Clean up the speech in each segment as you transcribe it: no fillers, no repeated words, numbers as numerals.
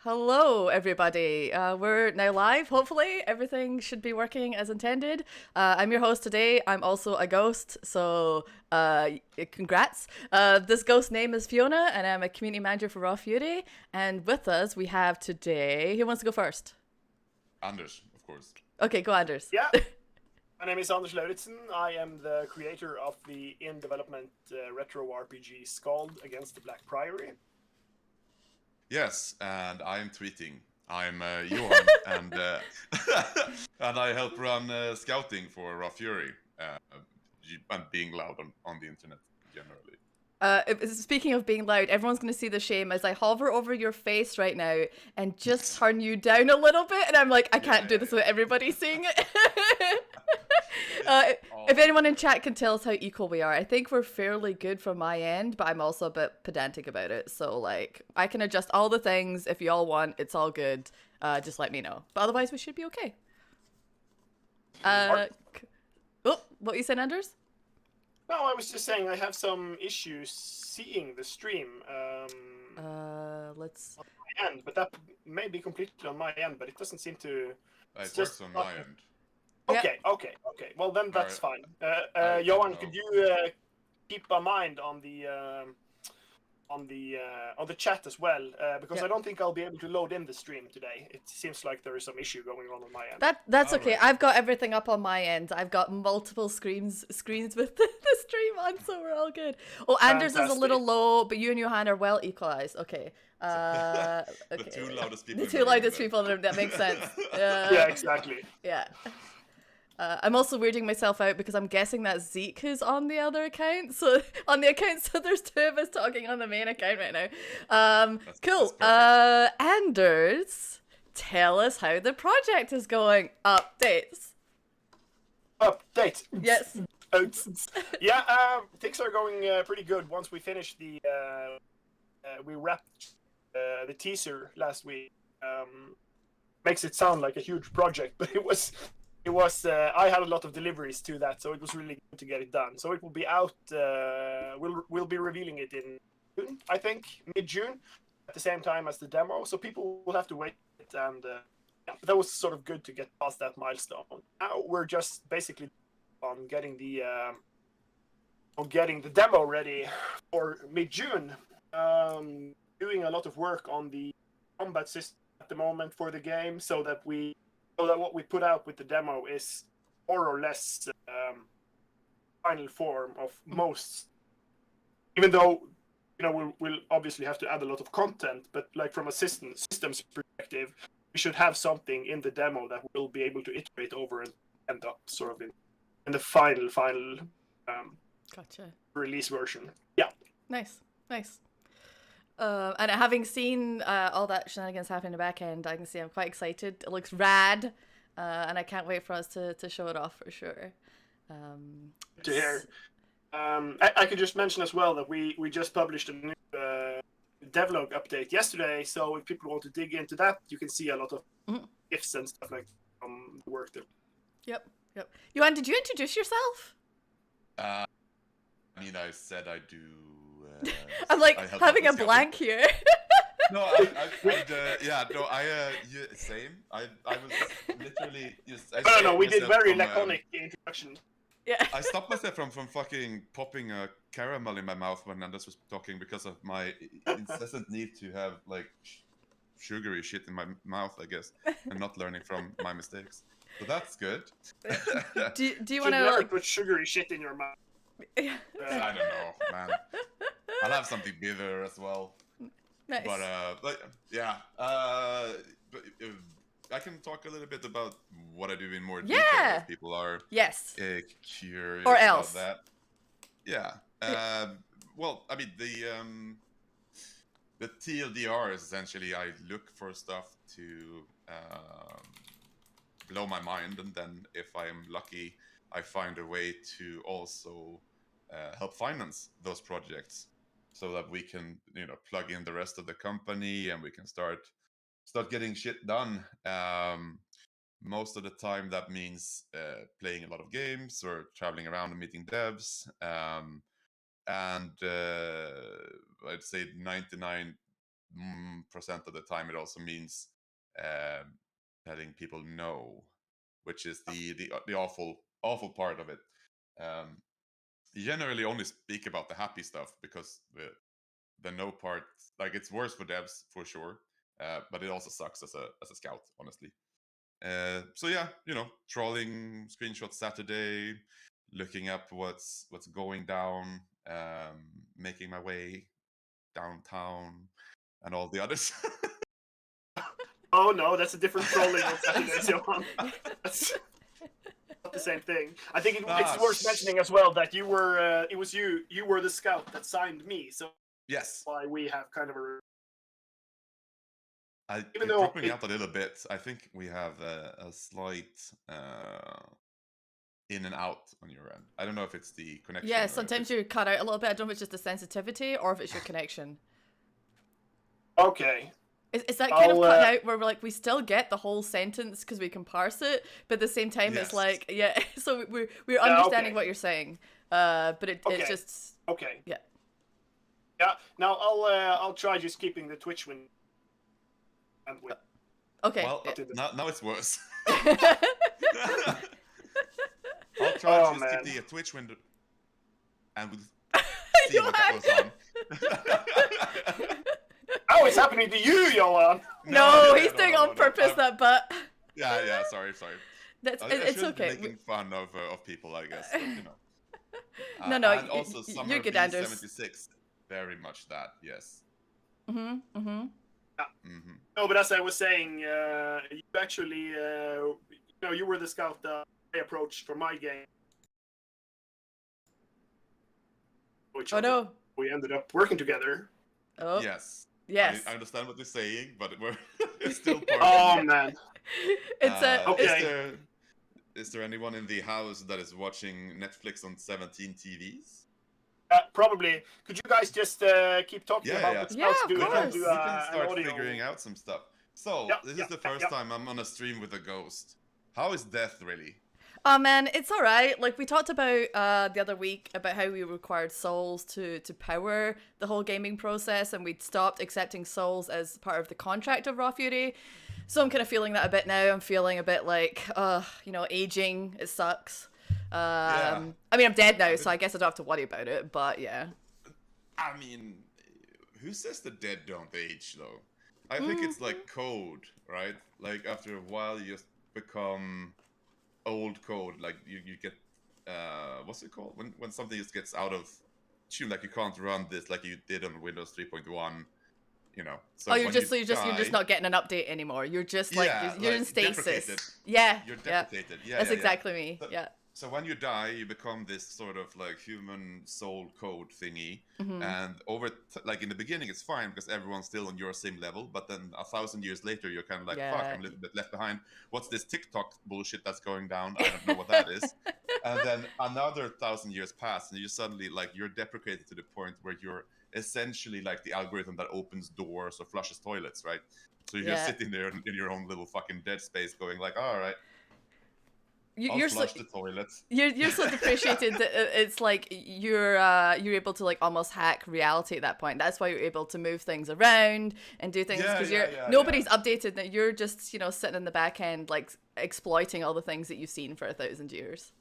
Hello, everybody. We're now live. Hopefully, everything should be working as intended. I'm your host today. I'm also a ghost, so congrats. This ghost name is Fiona, and I'm a community manager for Raw Fury. And with us, we have today. Who wants to go first? Anders, of course. Okay, go, Anders. Yeah. My name is Anders Lauritzen. I am the creator of the in-development retro RPG SKALD against the Black Priory. Yes, and I'm tweeting. I'm Johan, and and I help run scouting for Raw Fury, and being loud on the internet generally. Speaking of being loud, everyone's going to see the shame as I hover over your face right now and just turn you down a little bit, and I'm like, I can't do this with everybody seeing it. If anyone in chat can tell us how equal we are, I think we're fairly good from my end, but I'm also a bit pedantic about it. So, like, I can adjust all the things if you all want. It's all good. Just let me know. But otherwise, we should be okay. What you saying, Anders? No, I was just saying I have some issues seeing the stream. Let's. On my end, but that may be completely on my end, but it doesn't seem to. It works on my end. Okay. Well, then that's fine. Johan, could you keep a mind on the chat as well? Because I don't think I'll be able to load in the stream today. It seems like there is some issue going on my end. That's okay. Right. I've got everything up on my end. I've got multiple screens with the stream on, so we're all good. Oh, Anders is a little low, but you and Johan are well equalized. Okay. Okay. The two loudest people. That makes sense. Yeah, exactly. Yeah. I'm also weirding myself out because I'm guessing that Zeke is on the other account. So there's two of us talking on the main account right now. Cool. Anders, tell us how the project is going. Updates. Yes. Yeah, things are going pretty good. Once we finish we wrapped the teaser last week. Makes it sound like a huge project, but it was I had a lot of deliveries to that, so it was really good to get it done. So it will be out. We'll be revealing it in June, I think, mid-June, at the same time as the demo. So people will have to wait, and that was sort of good to get past that milestone. Now we're just basically on getting the demo ready for mid-June. Doing a lot of work on the combat system at the moment for the game, so that what we put out with the demo is more or less final form of most. Even though we'll obviously have to add a lot of content, but like from a systems perspective, we should have something in the demo that we'll be able to iterate over and end up sort of in the final Gotcha. release version. Yeah. Nice. And having seen all that shenanigans happen in the back end, I can see I'm quite excited. It looks rad, and I can't wait for us to show it off for sure. To hear. I could just mention as well that we just published a new devlog update yesterday, so if people want to dig into that, you can see a lot of GIFs and stuff like from the work there. Yep. Johan, did you introduce yourself? I mean, I said I do. I'm like having a blank here. No, same. I was literally just. No, we did very laconic introduction. Yeah. I stopped myself from fucking popping a caramel in my mouth when Anders was talking because of my incessant need to have like sugary shit in my mouth, I guess, and not learning from my mistakes. So that's good. Do you want to never put sugary shit in your mouth? I don't know, man. I'll have something bitter as well. Nice. But yeah. But I can talk a little bit about what I do in more detail if people are curious or else. about that. Yeah. Well, I mean the TLDR is essentially I look for stuff to blow my mind, and then if I am lucky, I find a way to also help finance those projects, so that we can plug in the rest of the company and we can start getting shit done. Most of the time that means playing a lot of games or traveling around and meeting devs, and I'd say 99 percent of the time it also means letting people know, which is the awful part of it. You generally only speak about the happy stuff because the no part, like, it's worse for devs for sure, but it also sucks as a scout, honestly. So yeah, trolling screenshots Saturday, looking up what's going down, making my way downtown, and all the others. Oh no, that's a different trolling on Saturdays, Johan. That's not the same thing. I think it's worth mentioning as well that you were you were the scout that signed me, so Yes. why we have kind of a. Even though dropping out a little bit, I think we have a slight in and out on your end. I don't know if it's the connection. Yeah, sometimes you cut out a little bit. I don't know if it's just the sensitivity or if it's your connection. Okay. It's that kind of cut out where we still get the whole sentence because we can parse it, but at the same time it's like, yeah, so we're understanding what you're saying, but it's just okay. Yeah. Now I'll try just keeping the Twitch window. Okay. Well, now it's worse. I'll try to just keep the Twitch window, and we'll see what goes on. Oh, it's happening to you, Johan! No, he's doing on purpose, that butt. Yeah, sorry. It's okay. Making fun of people, I guess. But, no, and also Summer you're good, of Anders. 76, very much that, yes. No, but as I was saying, you actually, you were the scout that I approached for my game. Which we ended up working together. Oh. Yes. Yes. I understand what you're saying, but it's still part of it. Man. It's okay. Is there anyone in the house that is watching Netflix on 17 TVs? Probably. Could you guys just keep talking about what scouts do? We can start figuring out some stuff. So, this is the first time I'm on a stream with a ghost. How is death, really? Oh man, it's alright. Like, we talked about the other week about how we required souls to power the whole gaming process, and we'd stopped accepting souls as part of the contract of Raw Fury. So I'm kind of feeling that a bit now. I'm feeling a bit like, aging. It sucks. I mean, I'm dead now, so I guess I don't have to worry about it, but yeah. I mean, who says the dead don't age, though? I think it's like code, right? Like, after a while, you just become old code. Like, you get, what's it called? When something just gets out of tune, like you can't run this like you did on Windows 3.1. So you're just not getting an update anymore. You're just you're in stasis. Deprecated. Yeah. You're deprecated. Yeah. That's exactly me. So when you die, you become this sort of like human soul code thingy, and in the beginning it's fine because everyone's still on your same level, but then 1,000 years later you're kind of like, fuck, I'm a little bit left behind. What's this TikTok bullshit that's going down? I don't know what that is. And then another 1,000 years pass, and you suddenly you're deprecated to the point where you're essentially like the algorithm that opens doors or flushes toilets, right? So you're just sitting there in your own little fucking dead space going like, all right, I'll flush the toilets. You're so depreciated that it's like you're able to like almost hack reality at that point. That's why you're able to move things around and do things because nobody's updated. That you're just sitting in the back end like exploiting all the things that you've seen for 1,000 years.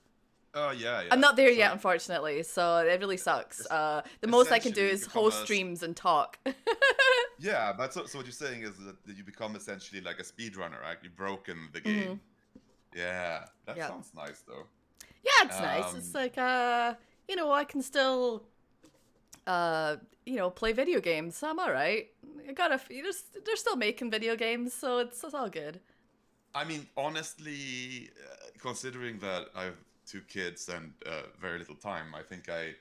Oh yeah. I'm not there yet, unfortunately, so it really sucks. The most I can do is host streams and talk. Yeah, but so what you're saying is that you become essentially like a speedrunner, right? You've broken the game. Yeah, that sounds nice though. Yeah, it's nice. It's like I can still play video games. So I'm all right. They're still making video games, so it's all good. I mean, honestly, considering that I've 2 kids and very little time, I think I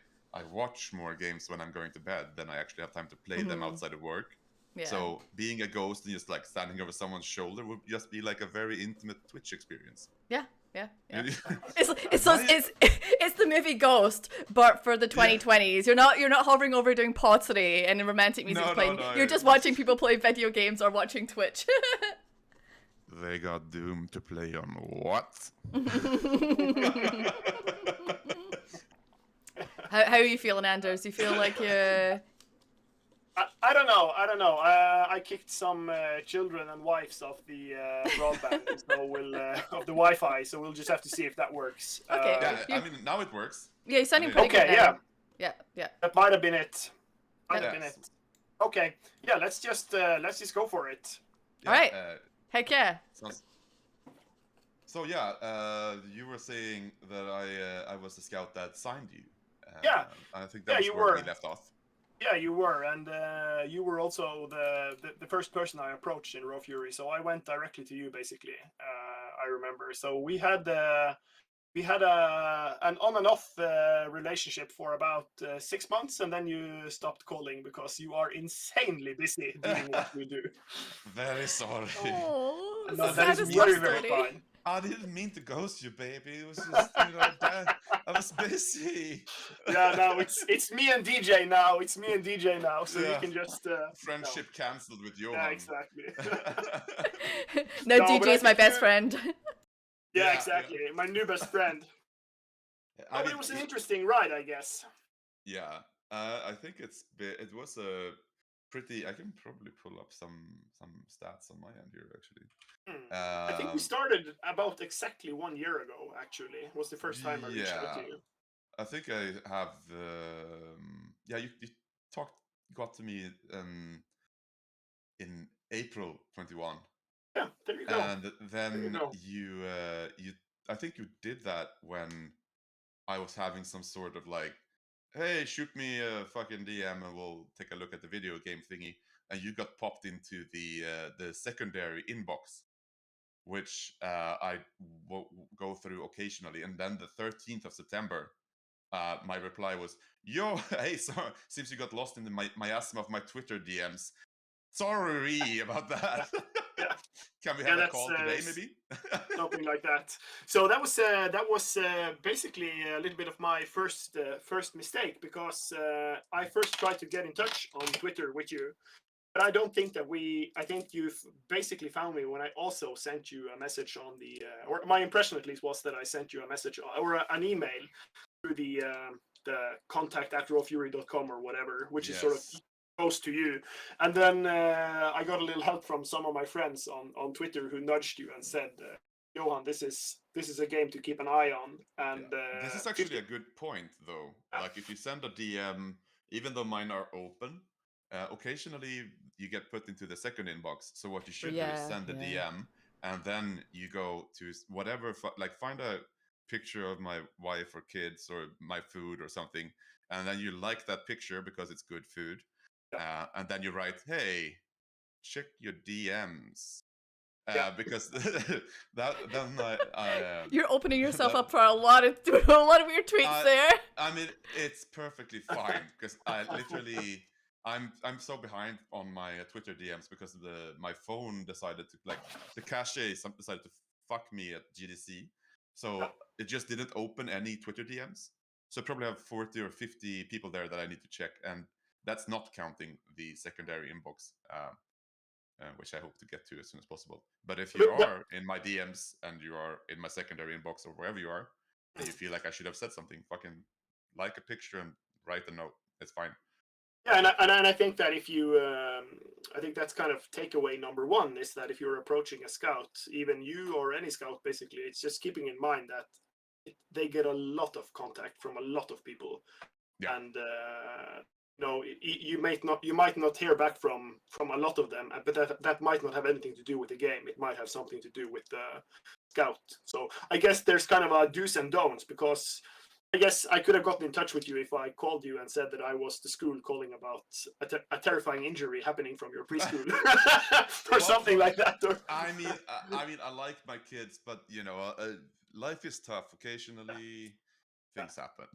watch more games when I'm going to bed than I actually have time to play them outside of work. Yeah. So being a ghost and just like standing over someone's shoulder would just be like a very intimate Twitch experience. Yeah. It's the movie Ghost, but for the 2020s. You're not hovering over doing pottery and romantic music playing. No, you're just watching people play video games or watching Twitch. They got doomed to play on what? How are you feeling, Anders? You feel like you're... I don't know. I kicked some children and wives off the broadband, so we'll of the Wi-Fi. So we'll just have to see if that works. Okay. Yeah, I mean now it works. Yeah, you're I sounding mean, pretty good Okay, now. yeah, Yeah. that might have been it. Might have been yes. it. Okay, yeah. Let's just go for it. Yeah, All right. Heck yeah. sounds... So yeah, you were saying that I was the scout that signed you. Yeah. I think that Yeah, was you where were. we left off. Yeah, you were, and you were also the first person I approached in Raw Fury. So I went directly to you, basically. I remember. So we had an on and off relationship for about 6 months, and then you stopped calling because you are insanely busy doing what you do. Very sorry. Oh, No, the that is saddest very, love very story. fine. I didn't mean to ghost you, baby. It was just, that I was busy. Yeah, now it's me and DJ now. It's me and DJ now, so you Yeah. can just Friendship cancelled with Johan. Yeah, exactly. No, No, but DJ I is my think best you- friend. Yeah, Yeah, exactly. My new best friend. I But mean, it was an interesting ride, I guess. yeah. I think it was a pretty. I can probably pull up some stats on my end here actually. I think we started about exactly 1 year ago. Actually, was the first time I reached out to Yeah. you. I think I have. Yeah, you got to me in April 21. Yeah, there you go. And then go. you I think you did that when I was having some sort of like, hey, shoot me a fucking DM and we'll take a look at the video game thingy, and you got popped into the secondary inbox, which go through occasionally. And then the 13th of September, my reply was, yo, hey, so seems you got lost in the miasma of my Twitter DMs. Sorry about that. Yeah. Can we Yeah, have a that's, call today, maybe? Something like that. So that was basically a little bit of my first mistake, because I first tried to get in touch on Twitter with you, but I don't think that I think you've basically found me when I also sent you a message on the or my impression at least was that I sent you a message or an email through the contact@rawfury.com or whatever, which is sort of Yes. close to you. And then I got a little help from some of my friends on Twitter who nudged you and said, Johan, this is a game to keep an eye on. And Yeah. This is actually a good point, though. Like, if you send a DM, even though mine are open, occasionally you get put into the second inbox. So what you should do is send a DM, and then you go to whatever, like find a picture of my wife or kids or my food or something, and then you like that picture because it's good food, and then you write, hey, check your DMs. Because then You're opening yourself up for a lot of weird tweets there. I mean, it's perfectly fine because I literally I'm so behind on my Twitter DMs because my phone decided to, like, the cache decided to fuck me at GDC, so it just didn't open any Twitter DMs. So I probably have 40 or 50 people there that I need to check, and that's not counting the secondary inbox. Which I hope to get to as soon as possible. But if you are in my DMs and you are in my secondary inbox or wherever you are, and you feel like I should have said something, fucking like a picture and write a note. It's fine. Yeah, and I think that if you, I think that's kind of takeaway number one, is that if you're approaching a scout, even you or any scout, basically, it's just keeping in mind that they get a lot of contact from a lot of people, and you might not hear back from a lot of them, but that might not have anything to do with the game. It might have something to do with the scout. So I guess there's kind of a do's and don'ts, because I guess I could have gotten in touch with you if I called you and said that I was the school calling about a terrifying injury happening from your preschool, or something like that. I mean, I like my kids, but life is tough. Occasionally, things happen.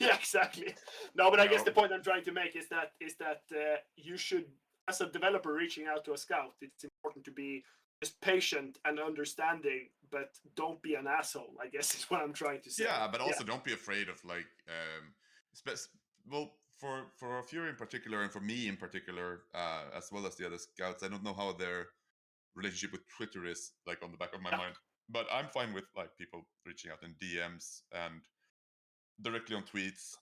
Yeah, exactly. No, but I guess the point I'm trying to make is that you should, as a developer reaching out to a scout, it's important to be just patient and understanding, but don't be an asshole, I guess is what I'm trying to say. Yeah, but also don't be afraid of, like, well, for Fury in particular, and for me in particular, as well as the other scouts, I don't know how their relationship with Twitter is, like, on the back of my mind, but I'm fine with, like, people reaching out in DMs and directly on tweets.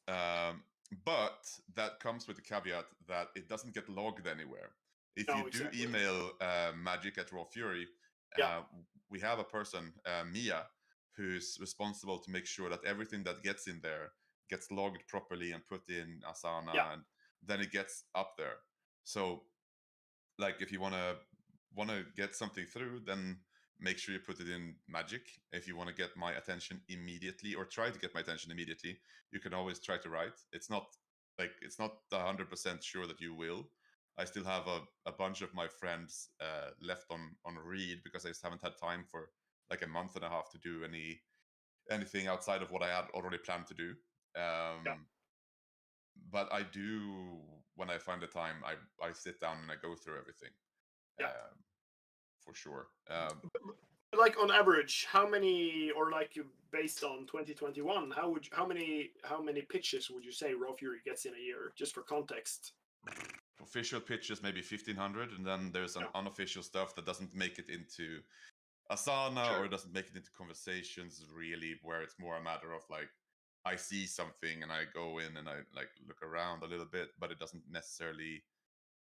but that comes with the caveat that it doesn't get logged anywhere. If No, you do exactly. email magic at Raw Fury, Yeah. we have a person, Mia, who's responsible to make sure that everything that gets in there gets logged properly and put in Asana, Yeah. and then it gets up there. So, like, if you wanna get something through, then make sure you put it in Magic. If you want to get my attention immediately, or try to get my attention immediately, you can always try to write. It's not 100% sure that you will. I still have a bunch of my friends left on read because I just haven't had time for like a month and a half to do anything outside of what I had already planned to do. Yeah. But I do, when I find the time, I sit down and I go through everything. Yeah. For sure. Like on average, how many, or like you based on 2021, how many pitches would you say Raw Fury gets in a year, just for context? Official pitches maybe 1,500, and then there's an Yeah. unofficial stuff that doesn't make it into Asana, Sure. or it doesn't make it into conversations really, where it's more a matter of like, I see something and I go in and I like look around a little bit, but it doesn't necessarily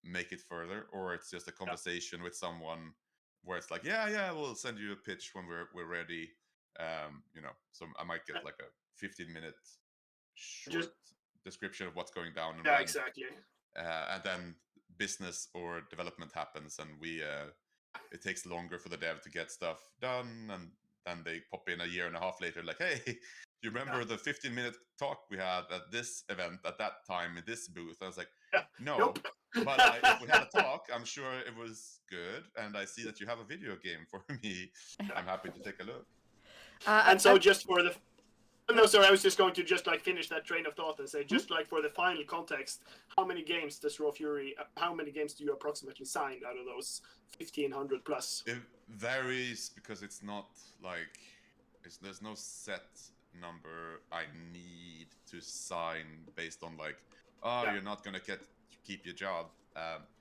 make it further, or it's just a conversation with someone where it's like, yeah, we'll send you a pitch when we're ready. So I might get like a 15-minute short Just description of what's going down, and yeah, exactly. then business or development happens, and it takes longer for the dev to get stuff done, and then they pop in a year and a half later like, hey, you remember the 15-minute talk we had at this event at that time in this booth? I was like, Yeah. no. Nope. But if we had a talk, I'm sure it was good, and I see that you have a video game for me. I'm happy to take a look. And so just for the no, sorry, I was just going to just like finish that train of thought and say, just like for the final context, how many games does Raw Fury? How many games do you approximately sign out of those 1,500 plus? It varies because it's not like there's no set number I need to sign based on like, Yeah. you're not gonna keep your job.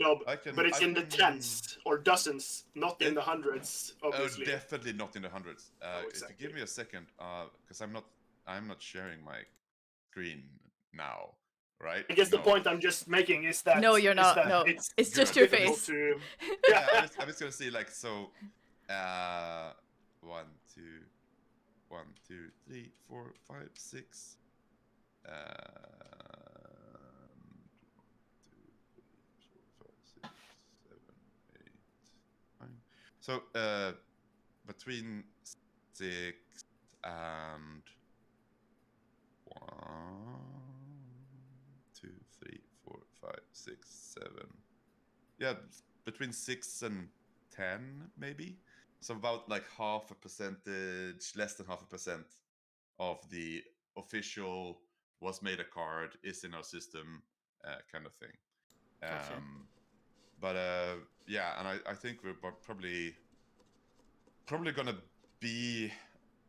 No, I can, but it's I in the can- tens or dozens, not in the hundreds, obviously. Oh, definitely not in the hundreds. Exactly. If you give me a second, because I'm not sharing my screen now, right? I guess the No. point I'm just making is that No, you're not. that No, it's just good. your difficult face. to. Yeah, I'm just gonna see like so. 1, 2, 1, 2, 3, 4, 5, 6. 1, 2, 3, 4, 5, 6, 7, 8, 9. So between 6 and 1, 2, 3, 4, 5, 6, 7. Yeah, between 6 and 10 maybe. So about like half a percentage, less than half a percent of the official was made a card, is in our system, kind of thing. Gotcha. But yeah, and I think we're probably gonna be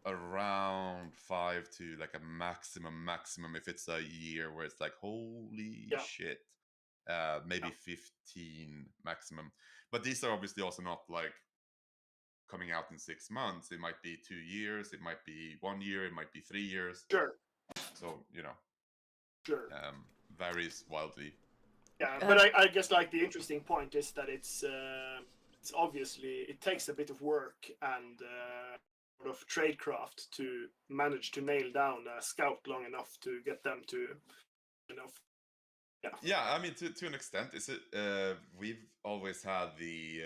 around 5 to like a maximum if it's a year where it's like, holy Yeah. shit, maybe 15 maximum. But these are obviously also not like coming out in 6 months. It might be 2 years, it might be 1 year, it might be 3 years. Sure. So Sure. varies wildly. Yeah, but I guess like the interesting point is that it's obviously it takes a bit of work and sort of tradecraft to manage to nail down a scout long enough to get them to, Yeah, I mean, to an extent, we've always had the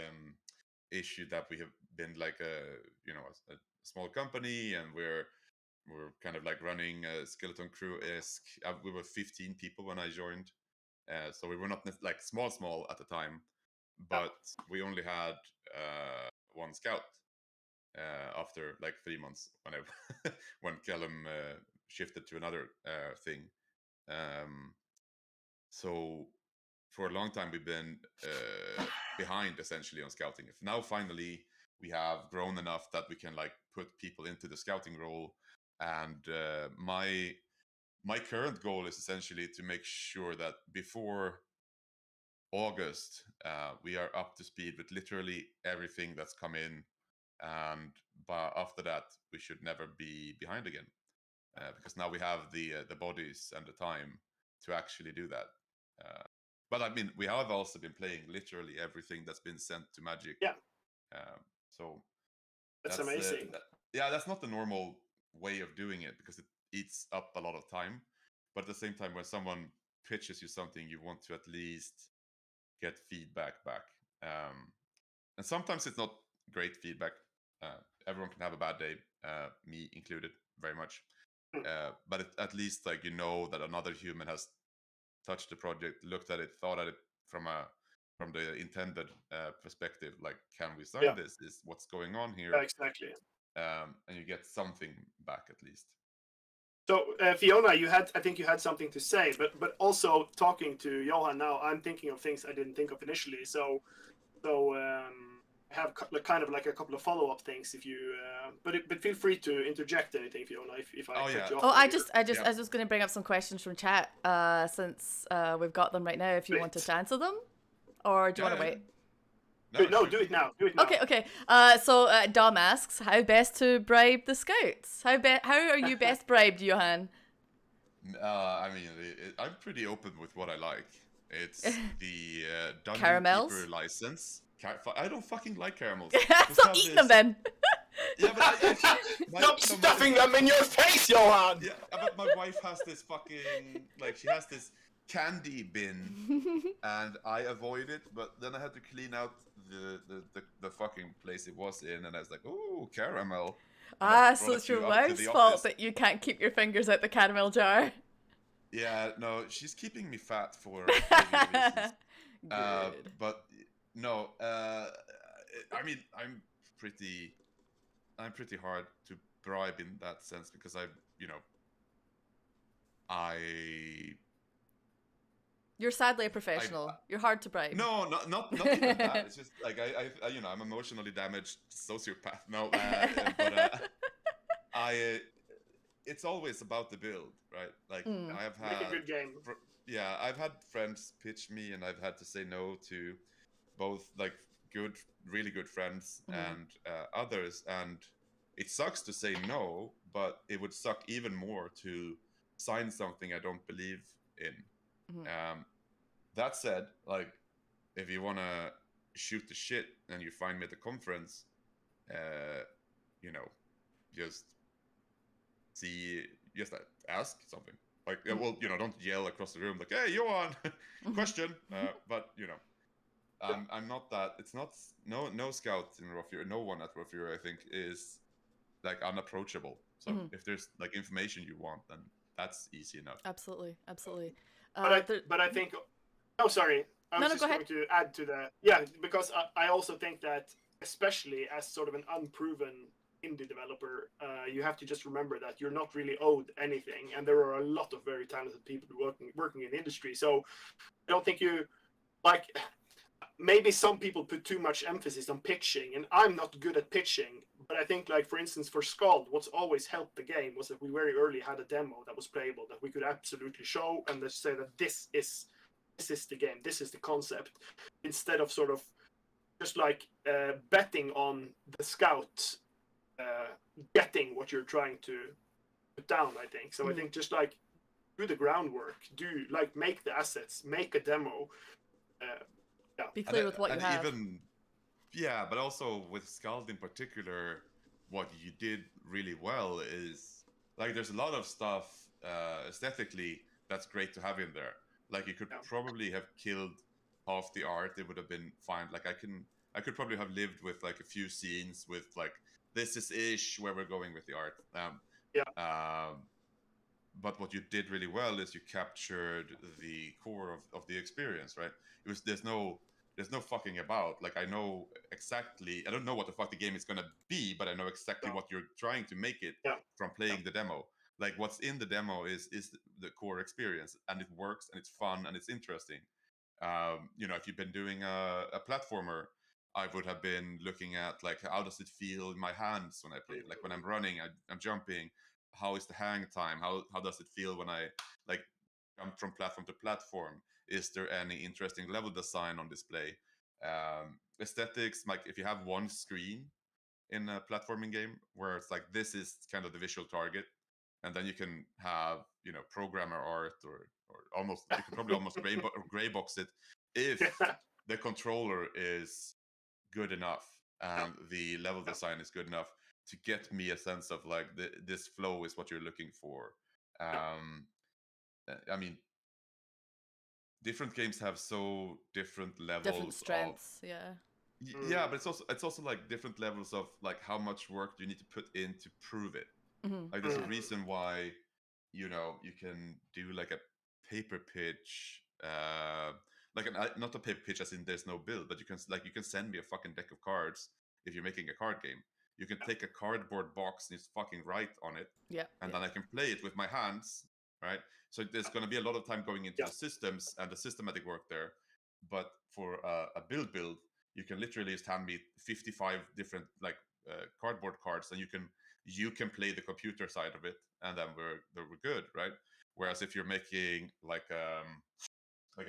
issue that we have been like a small company, and we're kind of like running a skeleton crew-esque. We were 15 people when I joined, so we were not like small at the time, but we only had one scout after like 3 months when Callum shifted to another thing. So for a long time we've been behind essentially on scouting. If now finally we have grown enough that we can like put people into the scouting role, and my current goal is essentially to make sure that before August we are up to speed with literally everything that's come in, and after that we should never be behind again, because now we have the bodies and the time to actually do that. But I mean, we have also been playing literally everything that's been sent to Magic. Yeah. So That's amazing. That's not the normal way of doing it because it eats up a lot of time. But at the same time, when someone pitches you something, you want to at least get feedback back. And sometimes it's not great feedback. Everyone can have a bad day, me included, very much. But at least like that another human has touched the project, looked at it, thought at it from the intended perspective. Like, can we sign this? Is what's going on here? Yeah, exactly. And you get something back at least. So Fiona, I think you had something to say, but also talking to Johan now, I'm thinking of things I didn't think of initially. So I have kind of like a couple of follow-up things if you, but feel free to interject anything, Fiona, if I cut you off. Oh, I was just going to bring up some questions from chat since we've got them right now. If you wanted to answer them, or do you want to wait? No, do it now. Okay. So Dom asks, how best to bribe the scouts? How are you best bribed, Johan? I mean, I'm pretty open with what I like. It's the Dungeon Caramels? Keeper license. I don't fucking like caramels. Stop eating them then. Yeah, but stop stuffing them in your face, Johan. Yeah, but my wife has this fucking she has this candy bin, and I avoid it. But then I had to clean out the fucking place it was in, and I was like, "Ooh, caramel." So it's your wife's fault that you can't keep your fingers out the caramel jar. Yeah, no, she's keeping me fat for reasons. But no, I mean, I'm pretty hard to bribe in that sense because You're sadly a professional. You're hard to bribe. No, not even that. It's just like I'm emotionally damaged sociopath. No, but it's always about the build, right? Like I've had make a good game. I've had friends pitch me, and I've had to say no to both like really good friends and others, and it sucks to say no, but it would suck even more to sign something I don't believe in. That said, like if you want to shoot the shit and you find me at the conference, just ask something. Like, well, don't yell across the room like, "Hey, Johan, question." But I'm not that. It's not no scout in Raw Fury. No one at Raw Fury, I think, is like unapproachable. So if there's like information you want, then that's easy enough. Absolutely. But I think. Oh, sorry. I was just going to add to that. Because I also think that, especially as sort of an unproven indie developer, you have to just remember that you're not really owed anything, and there are a lot of very talented people working in the industry. So I don't think you like. Maybe some people put too much emphasis on pitching, and I'm not good at pitching. But I think, like for instance, for SKALD, what's always helped the game was that we very early had a demo that was playable that we could absolutely show and let's say that this is the game, this is the concept, instead of sort of just like betting on the scout getting what you're trying to put down. I think so. I think just like do the groundwork, make the assets, make a demo. Be clear with what you have. But also with SKALD in particular, what you did really well is like there's a lot of stuff aesthetically that's great to have in there. Like you could probably have killed half the art; it would have been fine. Like I could probably have lived with like a few scenes with like this is ish where we're going with the art. But what you did really well is you captured the core of the experience, right? There's no fucking about. Like I know exactly. I don't know what the fuck the game is gonna be, but I know exactly what you're trying to make it from playing the demo. Like what's in the demo is the core experience, and it works, and it's fun, and it's interesting. If you've been doing a platformer, I would have been looking at like how does it feel in my hands when I play it? Like when I'm running, I'm jumping. How is the hang time? How does it feel when I like jump from platform to platform? Is there any interesting level design on display? Aesthetics, like if you have one screen in a platforming game where it's like this is kind of the visual target, and then you can have programmer art or or almost, you can probably almost gray box it if the controller is good enough and the level design is good enough to get me a sense of like this flow is what you're looking for. I mean, different games have so different levels Different of strengths, yeah. yeah, but it's also like different levels of like how much work do you need to put in to prove it. Like there's a reason why, you know, you can do like a paper pitch, like not a paper pitch as in there's no build, but you can send me a fucking deck of cards if you're making a card game. You can take a cardboard box and just fucking write on it, Yeah. and then I can play it with my hands, right? So there's going to be a lot of time going into the systems and the systematic work there. But for a build, you can literally just hand me 55 different like cardboard cards, and you can play the computer side of it, and then we're good, right? Whereas if you're making like a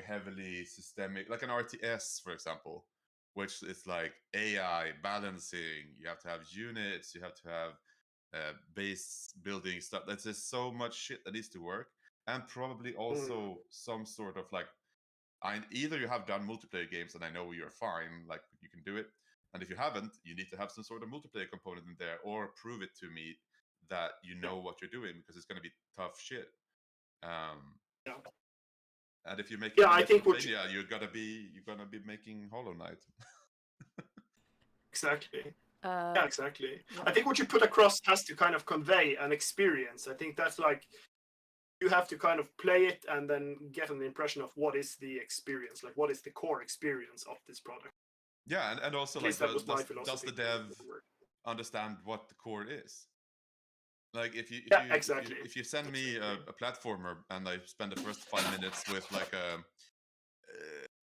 heavily systemic, like an RTS, for example, which is like AI balancing, you have to have units, you have to have base building stuff. That's just so much shit that needs to work, and probably also some sort of like, either you have done multiplayer games and I know you're fine, like you can do it, and if you haven't, you need to have some sort of multiplayer component in there, or prove it to me that you know what you're doing, because it's going to be tough shit. And if you're making I think you're gonna be making Hollow Knight. Exactly. Yeah. Exactly. I think what you put across has to kind of convey an experience. I think that's like, you have to kind of play it and then get an impression of what is the experience, like what is the core experience of this product. Yeah, and also like does the dev understand what the core is? Like if you send me a platformer and I spend the first 5 minutes with like a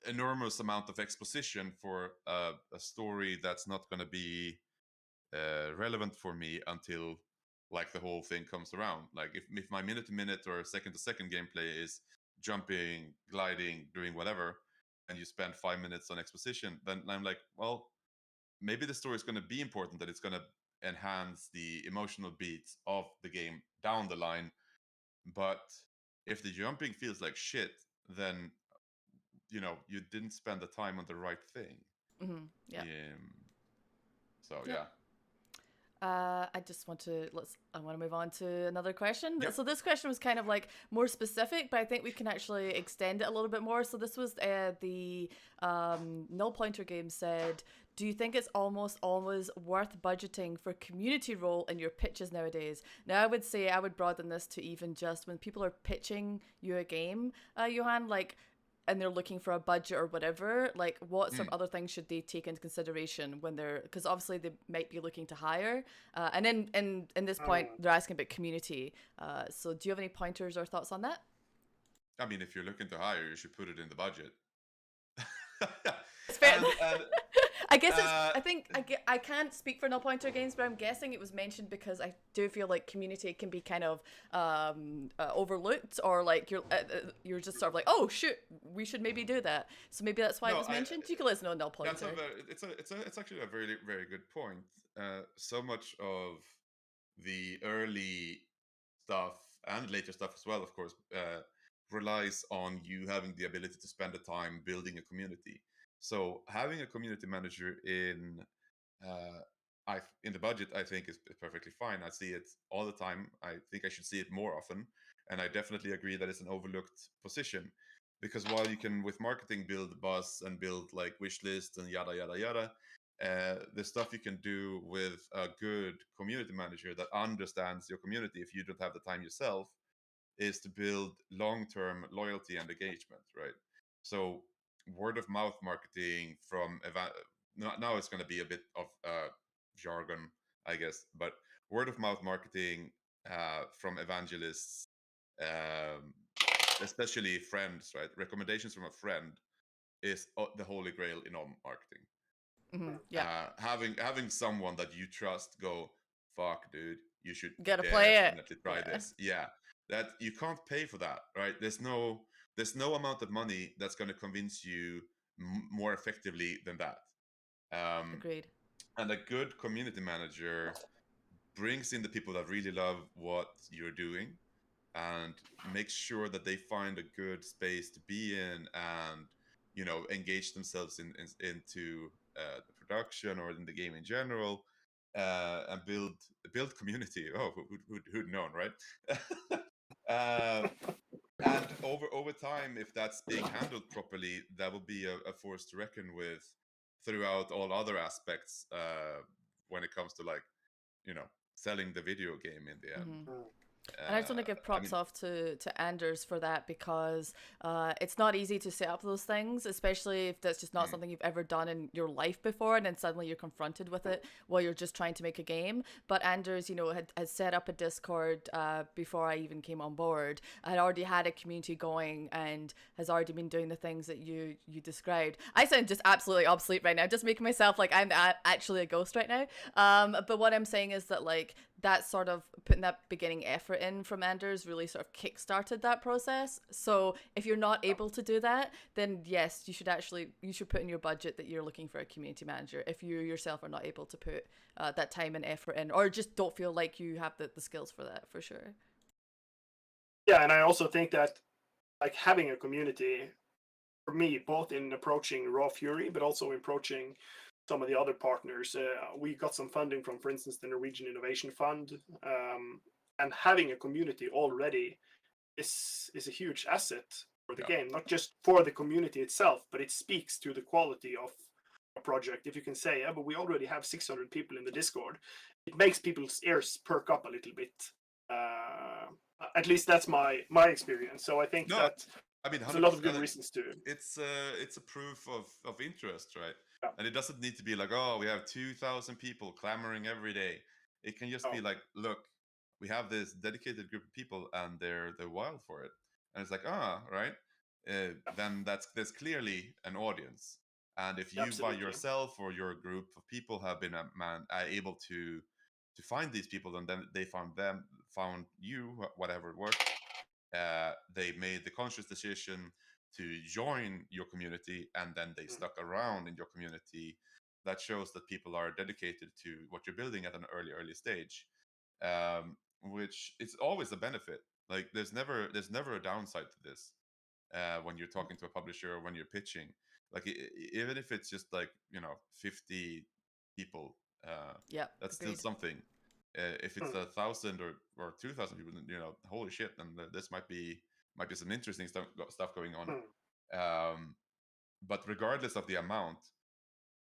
enormous amount of exposition for a story that's not going to be relevant for me until like the whole thing comes around. Like if my minute to minute or second to second gameplay is jumping, gliding, doing whatever, and you spend 5 minutes on exposition, then I'm like, well, maybe the story is going to be important, that it's going to enhance the emotional beats of the game down the line. But if the jumping feels like shit, then you know you didn't spend the time on the right thing. Yeah. So yeah. I want to move on to another question. Yep. So this question was kind of like more specific, but I think we can actually extend it a little bit more. So this was the Null Pointer Game said, do you think it's almost always worth budgeting for community role in your pitches nowadays? Now I would say I would broaden this to even just when people are pitching you a game, Johan, like, and they're looking for a budget or whatever, like what sort of other things should they take into consideration when they're, because obviously they might be looking to hire, and then in this point they're asking about community, so do you have any pointers or thoughts on that? I mean, if you're looking to hire, you should put it in the budget. It's fair. I guess I can't speak for Null Pointer Games, but I'm guessing it was mentioned because I do feel like community can be kind of overlooked, or like you're just sort of like, oh shoot, we should maybe do that. So maybe that's why it was mentioned. You can let us know, Null Pointer. It's actually a very, very good point. So much of the early stuff and later stuff as well, of course, relies on you having the ability to spend the time building a community. So having a community manager in the budget, I think is perfectly fine. I see it all the time. I think I should see it more often, and I definitely agree that it's an overlooked position, because while you can with marketing build buzz and build like Wishlist and yada yada yada, the stuff you can do with a good community manager that understands your community, if you don't have the time yourself, is to build long-term loyalty and engagement, right? So word of mouth marketing from now it's going to be a bit of jargon, I guess, but word of mouth marketing from evangelists, especially friends, right? Recommendations from a friend is the holy grail in all marketing. Yeah. Having someone that you trust go, fuck, dude, you should definitely try this. Yeah, that you can't pay for that, right? There's no amount of money that's going to convince you more effectively than that. Agreed. And a good community manager brings in the people that really love what you're doing, and make sure that they find a good space to be in, and engage themselves into the production or in the game in general, and build community. Oh, who'd known, right? uh, and over time, if that's being handled properly, that will be a force to reckon with throughout all other aspects, when it comes to like selling the video game in the end. Mm-hmm. And I just want to give props off to Anders for that, because it's not easy to set up those things, especially if that's just not something you've ever done in your life before, and then suddenly you're confronted with it while you're just trying to make a game. But Anders, had set up a Discord before I even came on board. I had already had a community going and has already been doing the things that you described. I sound just absolutely obsolete right now, just making myself like I'm actually a ghost right now. But what I'm saying is that like that sort of putting that beginning effort in from Anders really sort of kickstarted that process. So if you're not able to do that, then yes, you should put in your budget that you're looking for a community manager if you yourself are not able to put that time and effort in, or just don't feel like you have the skills for that, for sure. Yeah, and I also think that like having a community, for me, both in approaching Raw Fury, but also approaching some of the other partners. We got some funding from, for instance, the Norwegian Innovation Fund, and having a community already is a huge asset for the game, not just for the community itself, but it speaks to the quality of a project. If you can say, yeah, but we already have 600 people in the Discord, it makes people's ears perk up a little bit. At least that's my experience. So I think that I mean, there's a lot of good reasons to. It's a proof of interest, right? Yeah. And it doesn't need to be like, oh, we have 2,000 people clamoring every day. It can just be like, look, we have this dedicated group of people, and they're wild for it. And it's like, right. Then there's clearly an audience. And if you by yourself or your group of people have been able to find these people, and then they found you, whatever it worked. They made the conscious decision to join your community, and then they stuck around in your community. That shows that people are dedicated to what you're building at an early stage, which is always a benefit. Like there's never a downside to this when you're talking to a publisher or when you're pitching. Like even if it's just like 50 people, that's agreed. still something. If it's 1,000 or 2,000 people, holy shit, then this might be some interesting stuff going on. But regardless of the amount,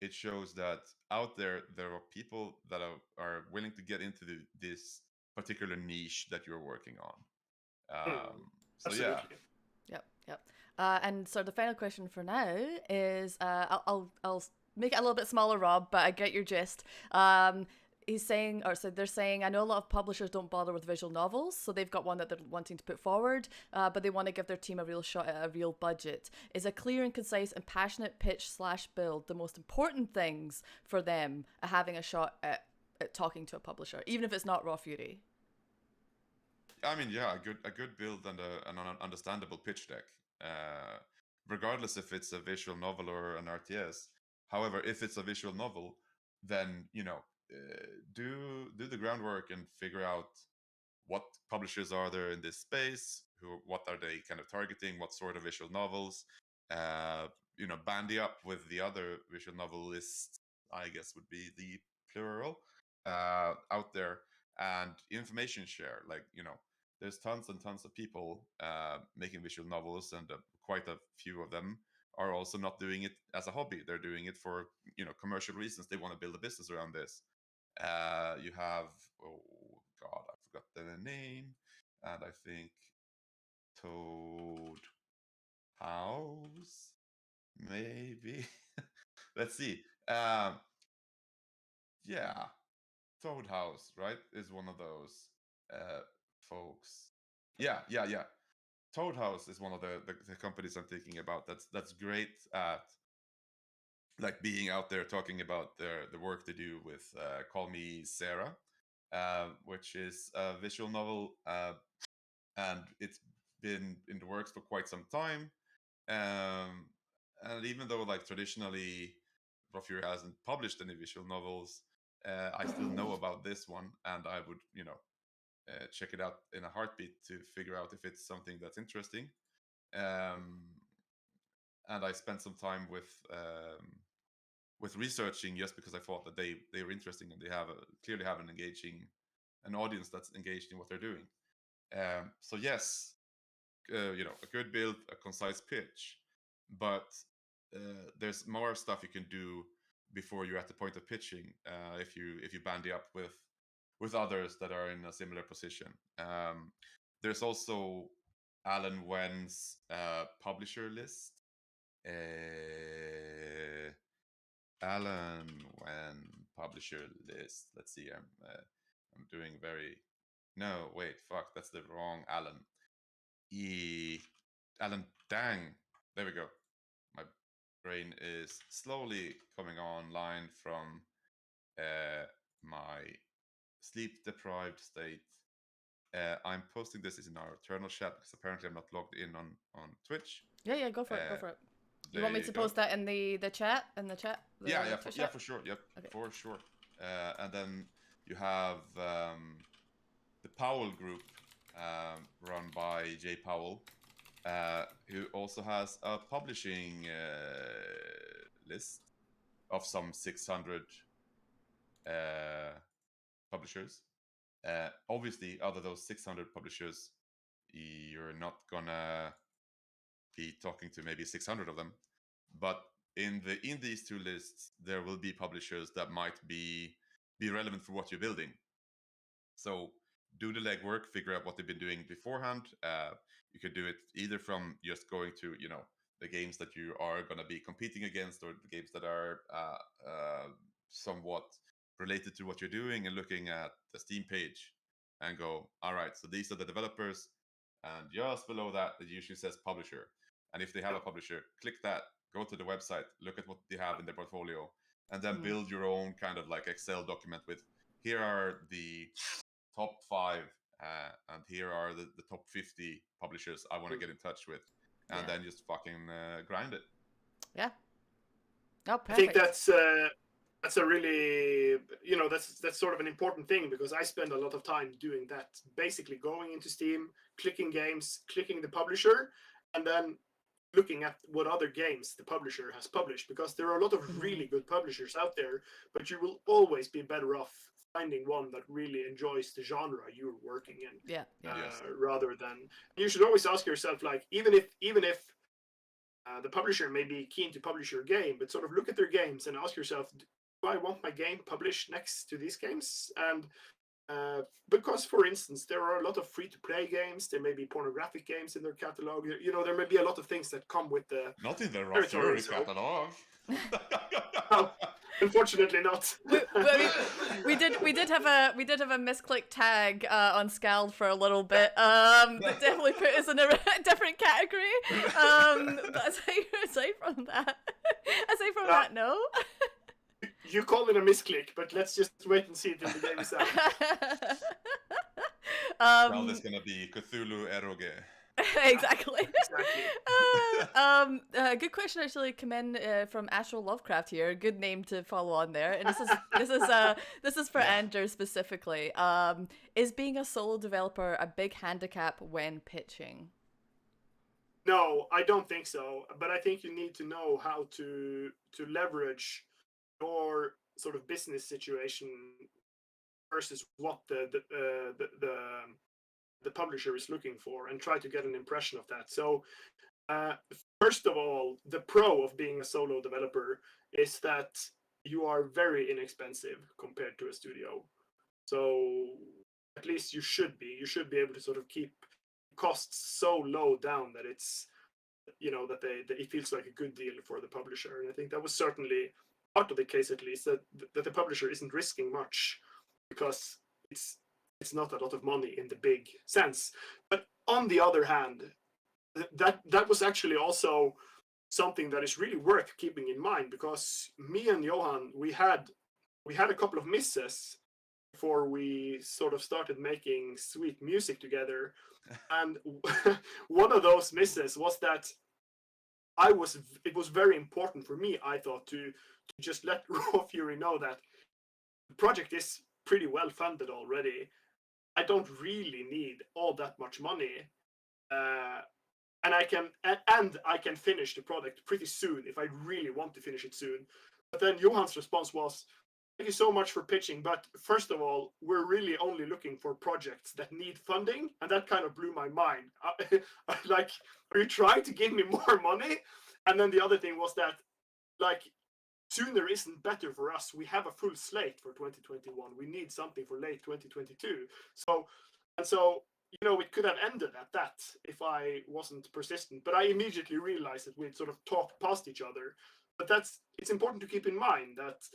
it shows that out there are people that are willing to get into this particular niche that you're working on. So Absolutely. Yep. And so the final question for now is, I'll make it a little bit smaller, Rob, but I get your gist. They're saying, I know a lot of publishers don't bother with visual novels, so they've got one that they're wanting to put forward, but they want to give their team a real shot at a real budget. Is a clear and concise and passionate pitch/build the most important things for them having a shot at talking to a publisher, even if it's not Raw Fury? I mean, yeah, a good build and an understandable pitch deck, regardless if it's a visual novel or an RTS. However, if it's a visual novel, then do the groundwork and figure out what publishers are there in this space, what are they kind of targeting, what sort of visual novels. Bandy up with the other visual novelists, I guess would be the plural, out there, and information share. Like there's tons and tons of people making visual novels, and quite a few of them are also not doing it as a hobby. They're doing it for commercial reasons. They want to build a business around this. You have, oh god, I forgot the name, and I think Toad House, maybe. Let's see. Yeah, Toad House, right, is one of those folks. Yeah. Toad House is one of the companies I'm thinking about. That's great at like being out there talking about the work they do with Call Me Sarah, which is a visual novel, and it's been in the works for quite some time. And even though like traditionally Raw Fury hasn't published any visual novels, I still know about this one, and I would check it out in a heartbeat to figure out if it's something that's interesting. And I spent some time with researching just because I thought that they were interesting, and they clearly have an audience that's engaged in what they're doing. So yes, a good build, a concise pitch, but there's more stuff you can do before you're at the point of pitching. If you bandy up with others that are in a similar position. There's also Alan Wen's publisher list. Alan Wen publisher list. Let's see. I'm doing very. No, wait, fuck. That's the wrong Alan. Alan Dang. There we go. My brain is slowly coming online from my sleep-deprived state. I'm posting this in our eternal chat because apparently I'm not logged in on Twitch. Yeah, go for it. Go for it. You want me to post that in the chat? Yeah, for sure. Yep, okay. For sure. And then you have the Powell group, run by Jay Powell, who also has a publishing list of some 600 publishers. Obviously, out of those 600 publishers, you're not gonna be talking to maybe 600 of them, but in these two lists, there will be publishers that might be relevant for what you're building. So do the legwork, figure out what they've been doing beforehand. You could do it either from just going to the games that you are going to be competing against, or the games that are somewhat related to what you're doing, and looking at the Steam page and go, all right, so these are the developers, and just below that it usually says publisher. And if they have a publisher, click that, go to the website, look at what they have in their portfolio, and then build your own kind of like Excel document with, here are the top 5 and here are the top 50 publishers I want to get in touch with, and then just fucking grind it. Yeah. Oh, perfect. I think that's a really, that's sort of an important thing, because I spend a lot of time doing that. Basically going into Steam, clicking games, clicking the publisher, and then looking at what other games the publisher has published, because there are a lot of really good publishers out there, but you will always be better off finding one that really enjoys the genre you're working in. Rather than, you should always ask yourself, like, even if the publisher may be keen to publish your game, but sort of look at their games and ask yourself, do I want my game published next to these games? And because, for instance, there are a lot of free-to-play games. There may be pornographic games in their catalog. There may be a lot of things that come with the not in the Black Priory catalog. No, unfortunately not. we did have a misclick tag on SKALD for a little bit. That definitely put us in a different category. But aside from that, no. You call it a misclick, but let's just wait and see till the game is out. Well, there's gonna be Cthulhu Eroge. Exactly. Good question actually come in from Astral Lovecraft here. Good name to follow on there. And this is for Anders specifically. Is being a solo developer a big handicap when pitching? No, I don't think so. But I think you need to know how to leverage your sort of business situation versus what the publisher is looking for, and try to get an impression of that. So first of all, the pro of being a solo developer is that you are very inexpensive compared to a studio. So at least you should be able to sort of keep costs so low down that it's that it feels like a good deal for the publisher. And I think that was certainly part of the case, at least, that the publisher isn't risking much, because it's not a lot of money in the big sense. But on the other hand, that was actually also something that is really worth keeping in mind, because me and Johan, we had a couple of misses before we sort of started making sweet music together. And one of those misses was that it was very important for me, I thought, to just let Raw Fury know that the project is pretty well funded already. I don't really need all that much money, and I can finish the product pretty soon if I really want to finish it soon. But then Johan's response was, "Thank you so much for pitching, but first of all, we're really only looking for projects that need funding," and that kind of blew my mind. Like, are you trying to give me more money? And then the other thing was that, like, sooner isn't better for us. We have a full slate for 2021. We need something for late 2022. So it could have ended at that if I wasn't persistent. But I immediately realized that we'd sort of talked past each other. But it's important to keep in mind that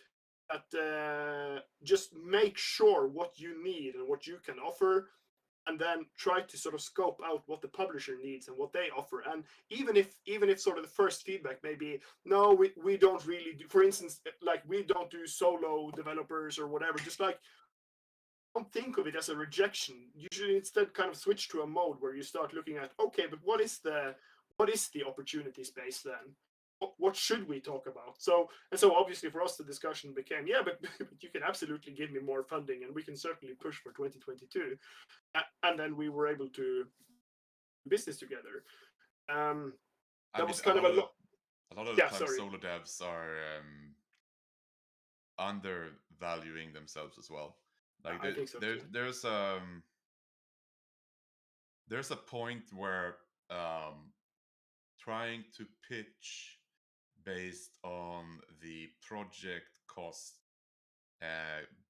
just make sure what you need and what you can offer, and then try to sort of scope out what the publisher needs and what they offer. And even if sort of the first feedback may be, no, we don't really do, for instance, like, we don't do solo developers or whatever, just like, don't think of it as a rejection. You should instead kind of switch to a mode where you start looking at, okay, but what is the opportunity space then? What should we talk about? So obviously for us the discussion became, yeah, but you can absolutely give me more funding and we can certainly push for 2022. And then we were able to do business together. That was kind of a lot. A lot of the Yeah, time, sorry. solo devs are undervaluing themselves as well. Like I think so too. there's a point where trying to pitch based on the project cost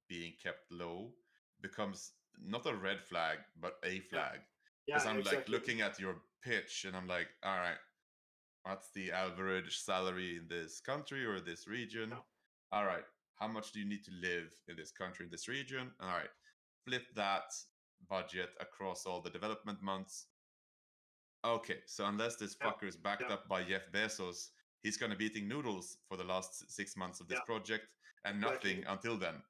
being kept low becomes not a red flag but a flag, because Yeah, I'm like exactly. looking at your pitch and I'm like, all right, what's the average salary in this country or this region? Yeah. All right, how much do you need to live in this country, in this region? All right, flip that budget across all the development months. Okay, so unless this Yeah. fucker is backed Yeah. up by Jeff Bezos, he's gonna be eating noodles for the last 6 months of this Yeah. project and Exactly. nothing until then.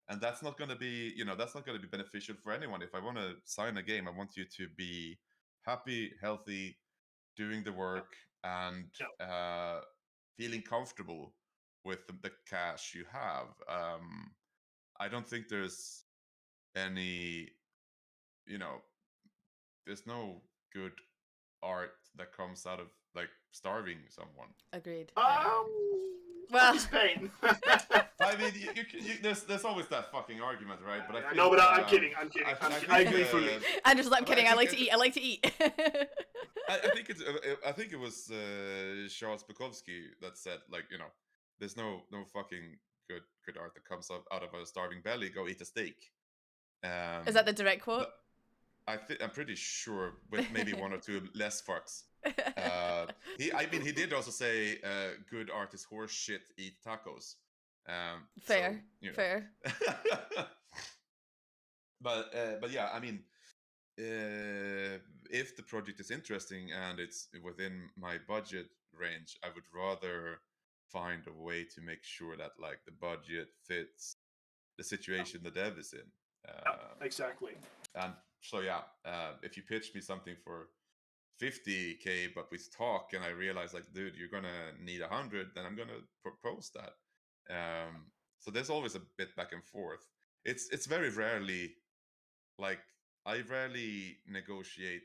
And that's not gonna be, that's not gonna be beneficial for anyone. If I want to sign a game, I want you to be happy, healthy, doing the work, and feeling comfortable with the cash you have. I don't think there's any, there's no good art that comes out of like starving someone. Agreed. What is pain? I mean, there's always that fucking argument, right? But I think no, but I'm kidding. I'm kidding. I agree fully. Andrew's like, I'm kidding. I like to eat. I like to eat. I think it was Charles Bukowski that said, like, there's no fucking good art that comes out of a starving belly. Go eat a steak. Is that the direct quote? I'm pretty sure, with maybe one or two less fucks. He did also say, good art is horse shit, eat tacos. Fair. So, Fair. but yeah, I mean, if the project is interesting and it's within my budget range, I would rather find a way to make sure that like the budget fits the situation the dev is in. Exactly. And so yeah, if you pitch me something for 50K but we talk and I realize like, dude, you're gonna need 100, then I'm gonna propose that. So there's always a bit back and forth. It's very rarely, like, I rarely negotiate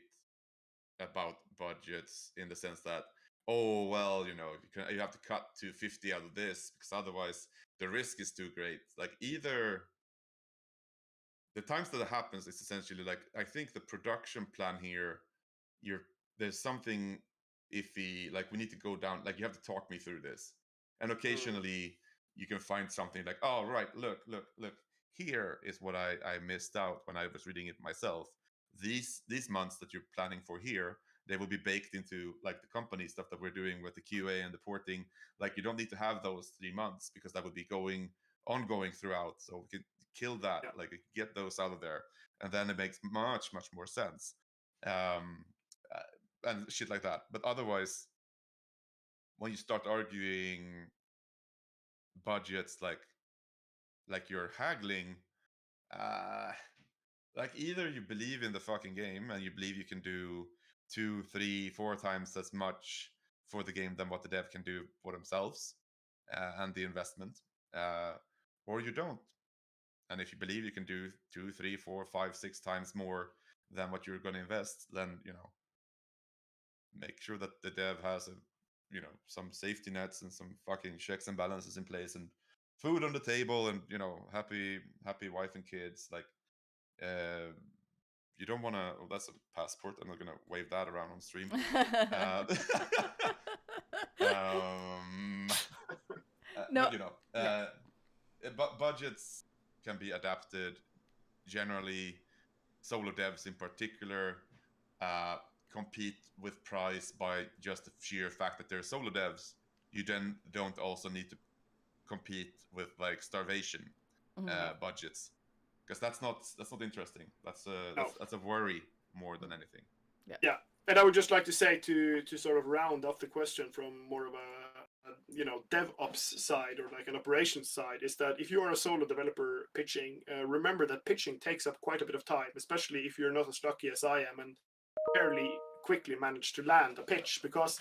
about budgets in the sense that, oh well, you have to cut to 50 out of this because otherwise the risk is too great. Like, either the times that it happens is essentially like, I think the production plan here, there's something iffy, like we need to go down, like you have to talk me through this. And occasionally you can find something like, oh right, look, here is what I missed out when I was reading it myself. These months that you're planning for here, they will be baked into like the company stuff that we're doing with the QA and the porting. Like, you don't need to have those 3 months because that would be ongoing throughout. So we can kill that, like get those out of there, and then it makes much more sense. And shit like that. But otherwise, when you start arguing budgets like you're haggling, like, either you believe in the fucking game and you believe you can do 2, 3, 4 times as much for the game than what the dev can do for themselves, and the investment, or you don't. And if you believe you can do 2, 3, 4, 5, 6 times more than what you're going to invest, then make sure that the dev has some safety nets and some fucking checks and balances in place, and food on the table, and happy wife and kids. Like, you don't want to. Oh, that's a passport. I'm not gonna wave that around on stream. Um, No, but budgets can be adapted. Generally, solo devs in particular compete with price by just the sheer fact that they're solo devs. You then don't also need to compete with like starvation budgets, because that's not interesting. That's a worry more than anything. Yeah, and I would just like to say to sort of round off the question from more of a DevOps side or like an operations side, is that if you are a solo developer pitching, remember that pitching takes up quite a bit of time, especially if you're not as lucky as I am and fairly quickly manage to land a pitch, because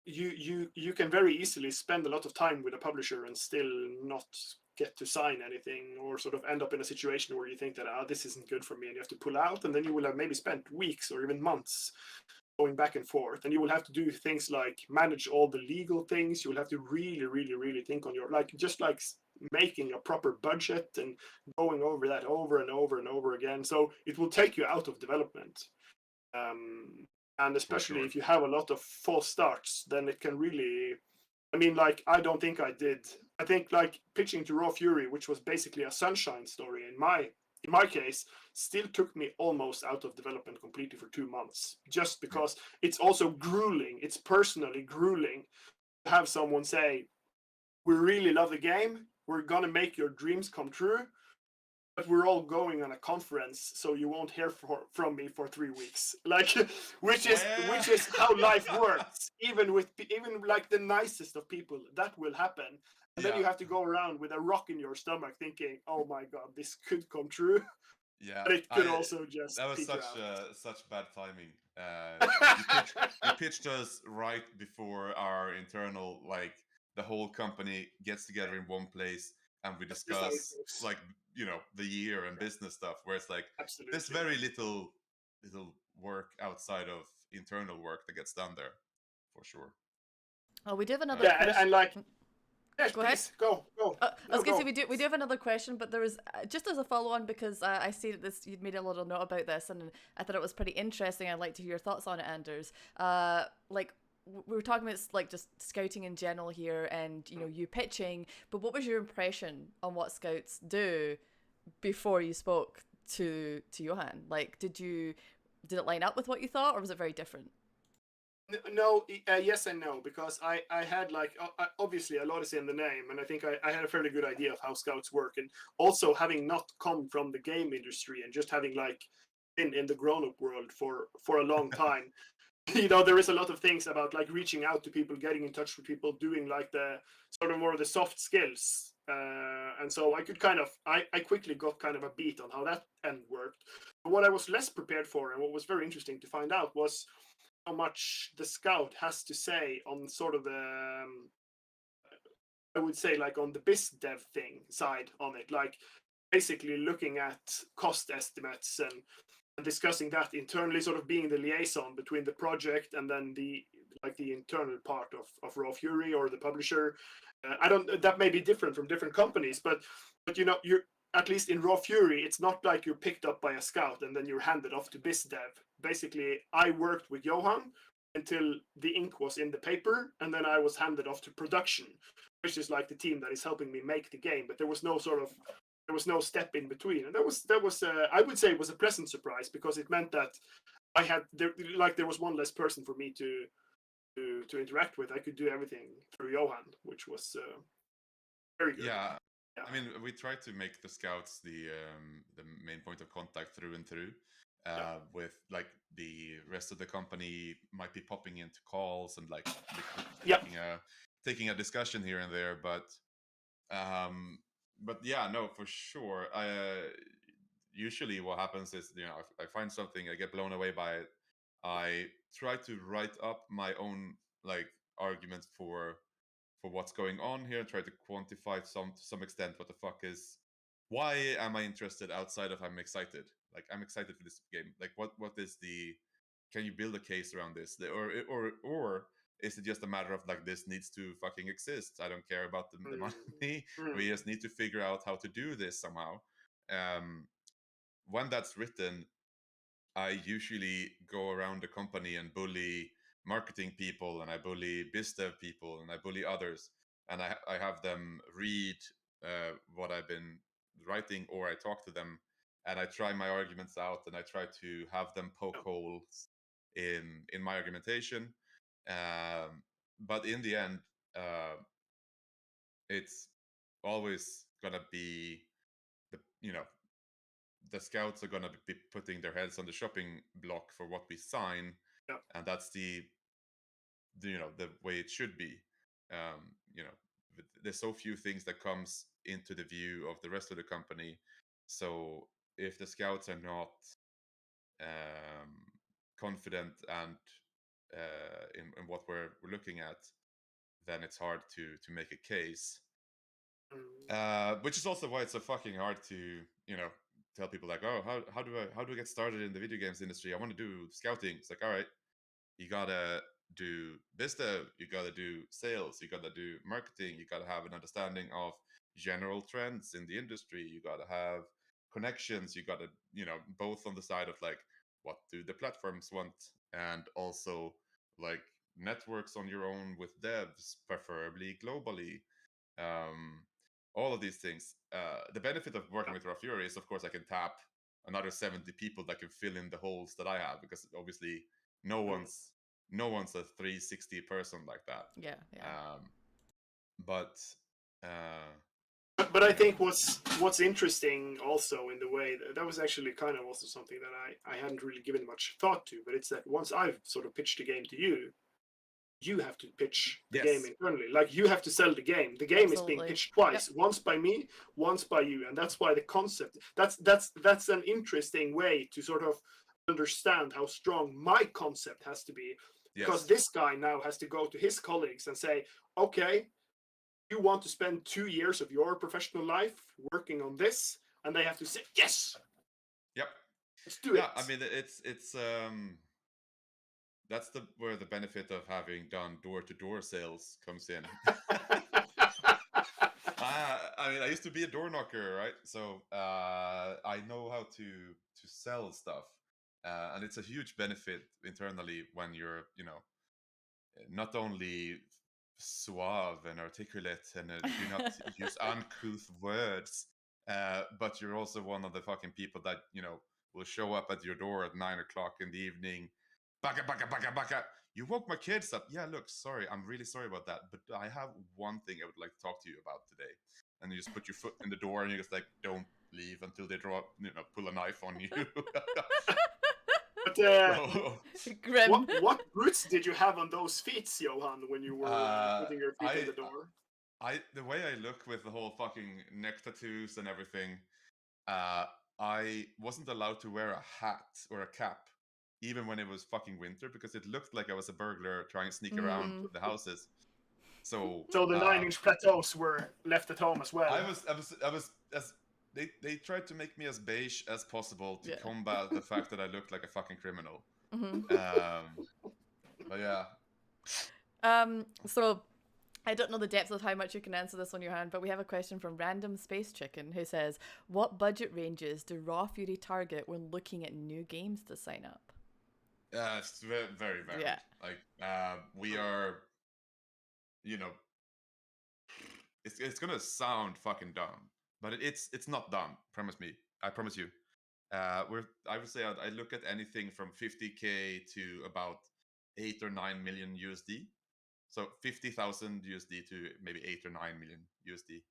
you can very easily spend a lot of time with a publisher and still not get to sign anything, or sort of end up in a situation where you think that this isn't good for me, and you have to pull out, and then you will have maybe spent weeks or even months going back and forth, and you will have to do things like manage all the legal things. You will have to really think on your just making a proper budget and going over that over and over and over again. So it will take you out of development. And especially if you have a lot of false starts, then it can really, I mean, like, I don't think I did. I think like pitching to Raw Fury, which was basically a sunshine story in my case, still took me almost out of development completely for 2 months, just because it's also grueling. It's personally grueling to have someone say, "We really love the game. We're gonna make your dreams come true, but we're all going on a conference, so you won't hear from me for 3 weeks." Like, which is how life works. Even like the nicest of people, that will happen. And then you have to go around with a rock in your stomach, thinking, "Oh my god, this could come true." Yeah, but it could also just that was such bad timing. You pitched us right before our internal, like, the whole company gets together in one place, and we discuss like the year and business stuff, where it's like there's very little work outside of internal work that gets done there, for sure. Oh, we do have another yeah, question. and like, yes, Go please, ahead. go. I was going to say we do have another question, but there was just as a follow on, because I see that you'd made a little note about this, and I thought it was pretty interesting. I'd like to hear your thoughts on it, Anders. Like, we were talking about like just scouting in general here, and you pitching. But what was your impression on what scouts do before you spoke to Johan? Like, did it line up with what you thought, or was it very different? No, yes and no, because I had like obviously a lot is in the name, and I think I had a fairly good idea of how scouts work, and also having not come from the game industry and just having like been in the grown-up world for a long time. There is a lot of things about like reaching out to people, getting in touch with people, doing like the sort of more of the soft skills, and so I could I quickly got kind of a beat on how that end worked. But what I was less prepared for, and what was very interesting to find out, was how much the scout has to say on sort of the I would say like on the biz dev thing side on it, like basically looking at cost estimates and discussing that internally, sort of being the liaison between the project and then the internal part of Raw Fury or the publisher. I don't. That may be different from different companies, but you're at least in Raw Fury, it's not like you're picked up by a scout and then you're handed off to biz dev. Basically, I worked with Johan until the ink was in the paper, and then I was handed off to production, which is like the team that is helping me make the game. But there was no step in between, and that was I would say it was a pleasant surprise, because it meant that I had there was one less person for me to interact with. I could do everything through Johan, which was very good. Yeah. I mean, we try to make the scouts the main point of contact through and through. With like the rest of the company might be popping into calls and like taking a discussion here and there, but yeah, no, for sure. Usually what happens is, I find something, I get blown away by it. I try to write up my own like arguments for for what's going on here and try to quantify to some extent what the fuck is. Why am I interested outside of I'm excited? Like I'm excited for this game. Like what is the? Can you build a case around this? Or is it just a matter of like this needs to fucking exist? I don't care about the money. We just need to figure out how to do this somehow. When that's written, I usually go around the company and bully marketing people, and I bully biz dev people, and I bully others, and I have them read what I've been writing, or I talk to them, and I try my arguments out, and I try to have them poke holes in my argumentation. But in the end, it's always gonna be the scouts are gonna be putting their heads on the shopping block for what we sign, and that's the way it should be. You know, there's so few things that comes into the view of the rest of the company. So if the scouts are not confident and in what we're looking at, then it's hard to make a case. Which is also why it's so fucking hard to tell people like, oh, how do I get started in the video games industry? I want to do scouting. It's like, all right, you gotta do biz dev, you gotta do sales, you gotta do marketing, you gotta have an understanding of general trends in the industry, you gotta have connections, you gotta both on the side of like what do the platforms want, and also like networks on your own with devs, preferably globally. um, all of these things. The benefit of working with Raw Fury is, of course, I can tap another 70 people that can fill in the holes that I have, because obviously no one's a 360 person like that. Yeah. But uh, But I think what's interesting also in the way that was actually kind of also something that I hadn't really given much thought to, but it's that once I've sort of pitched a game to you, you have to pitch the game internally. Like you have to sell the game. The game is being pitched twice, once by me, once by you, and that's why the concept. That's an interesting way to sort of understand how strong my concept has to be, because this guy now has to go to his colleagues and say, okay, you want to spend 2 years of your professional life working on this, and they have to say yes. Yep. Let's do it. Yeah, I mean it's that's where the benefit of having done door-to-door sales comes in. I mean, I used to be a door knocker, right? So I know how to sell stuff, and it's a huge benefit internally when you're, not only suave and articulate and do not use uncouth words, but you're also one of the fucking people that will show up at your door at 9 o'clock in the evening. Baka baka baka baka. You woke my kids up. Yeah, look, sorry, I'm really sorry about that, but I have one thing I would like to talk to you about today. And you just put your foot in the door and you just like, don't leave until they pull a knife on you. But Grim. what roots did you have on those feet, Johan, when you were putting your feet in the door? The way I look with the whole fucking neck tattoos and everything, I wasn't allowed to wear a hat or a cap, even when it was fucking winter, because it looked like I was a burglar trying to sneak around the houses. So the 9-inch plateaus were left at home as well. I was as they tried to make me as beige as possible to combat the fact that I looked like a fucking criminal. But yeah. So I don't know the depth of how much you can answer this on your hand, but we have a question from Random Space Chicken who says, what budget ranges do Raw Fury target when looking at new games to sign up? It's very, very varied. Yeah. Like we are, it's gonna sound fucking dumb, but it's not dumb. I promise you. I would say I look at anything from 50K to about 8 or 9 million USD. So 50,000 USD to maybe 8 or 9 million USD.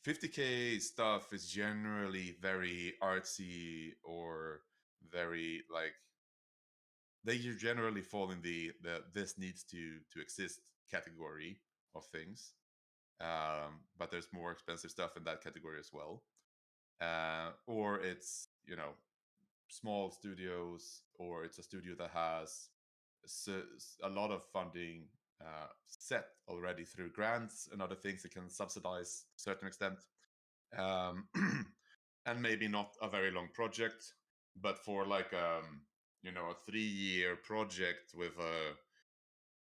50K stuff is generally very artsy or very like they generally fall in the this needs to exist category of things. But there's more expensive stuff in that category as well. Or it's small studios, or it's a studio that has a lot of funding set already through grants and other things that can subsidize to a certain extent. And maybe not a very long project, but for like a 3-year project with a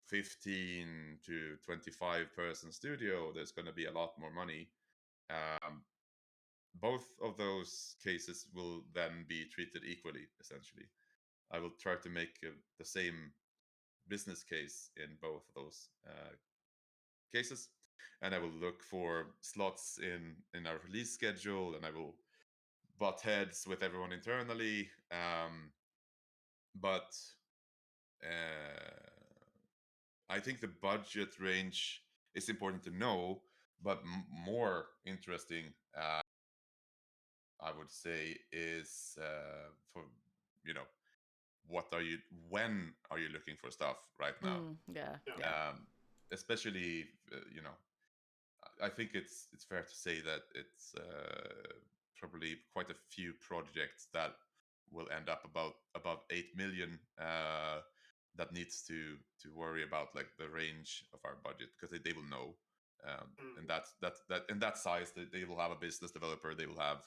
15 to 25 person studio, there's going to be a lot more money. Both of those cases will then be treated equally, essentially. I will try to make the same business case in both of those cases, and I will look for slots in our release schedule, and I will butt heads with everyone internally. But I think the budget range is important to know, but more interesting, I would say, is for when are you looking for stuff right now? Yeah. Especially, I think it's fair to say that it's probably quite a few projects that will end up above 8 million that needs to worry about like the range of our budget, because they will know, and that in that size they will have a business developer, they will have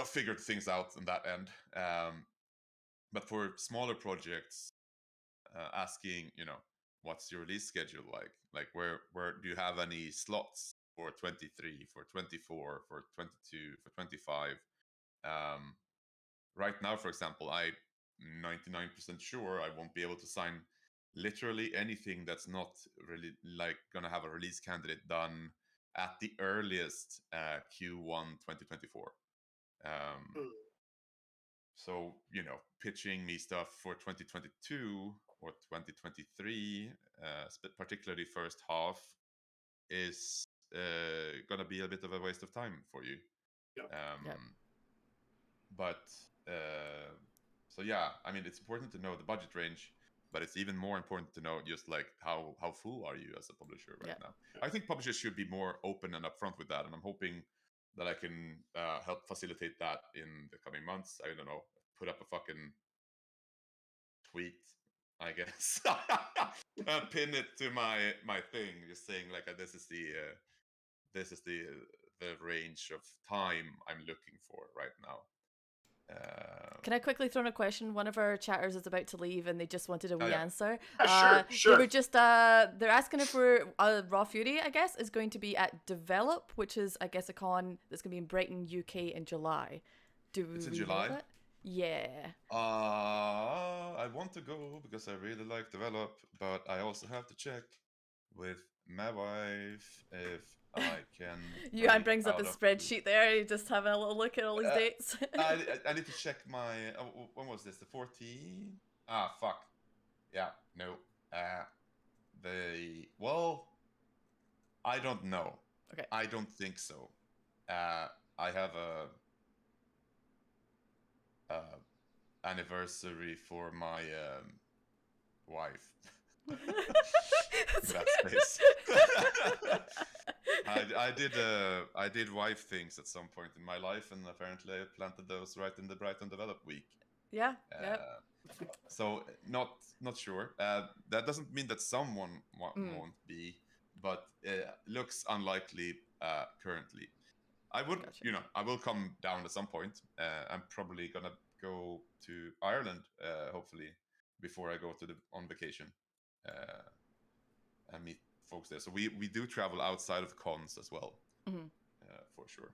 figured things out on that end. But for smaller projects, asking, what's your release schedule like where do you have any slots for 23, for 24, for 22, for 25? Right now, for example, I'm 99% sure I won't be able to sign literally anything that's not really like gonna have a release candidate done at the earliest Q1 2024. So, pitching me stuff for 2022 or 2023, particularly first half, is gonna be a bit of a waste of time for you. But so yeah, I mean, it's important to know the budget range, but it's even more important to know just like how full are you as a publisher right now. I think publishers should be more open and upfront with that, and I'm hoping that I can help facilitate that in the coming months. I don't know, put up a fucking tweet, I guess, pin it to my thing, just saying like this is the range of time I'm looking for right now. Can I quickly throw in a question? One of our chatters is about to leave, and they just wanted a wee answer. Sure. They were just they're asking if we're Raw Fury, I guess, is going to be at Develop, which is, I guess, a con that's going to be in Brighton, UK, in July. It's in July? That? Yeah. I want to go because I really like Develop, but I also have to check with my wife if I can. Johan brings up his spreadsheet there. You just having a little look at all these dates. I need to check my. When was this? The 14th? Ah, fuck. Yeah, no. I don't know. Okay. I don't think so. I have a anniversary for my wife. That space. I did wife things at some point in my life, and apparently I planted those right in the Brighton Develop week. Yeah. So not sure. That doesn't mean that someone won't be, but looks unlikely currently. I would, I will come down at some point. I'm probably gonna go to Ireland, hopefully, before I go on vacation, and meet folks there. So we do travel outside of cons as well, for sure.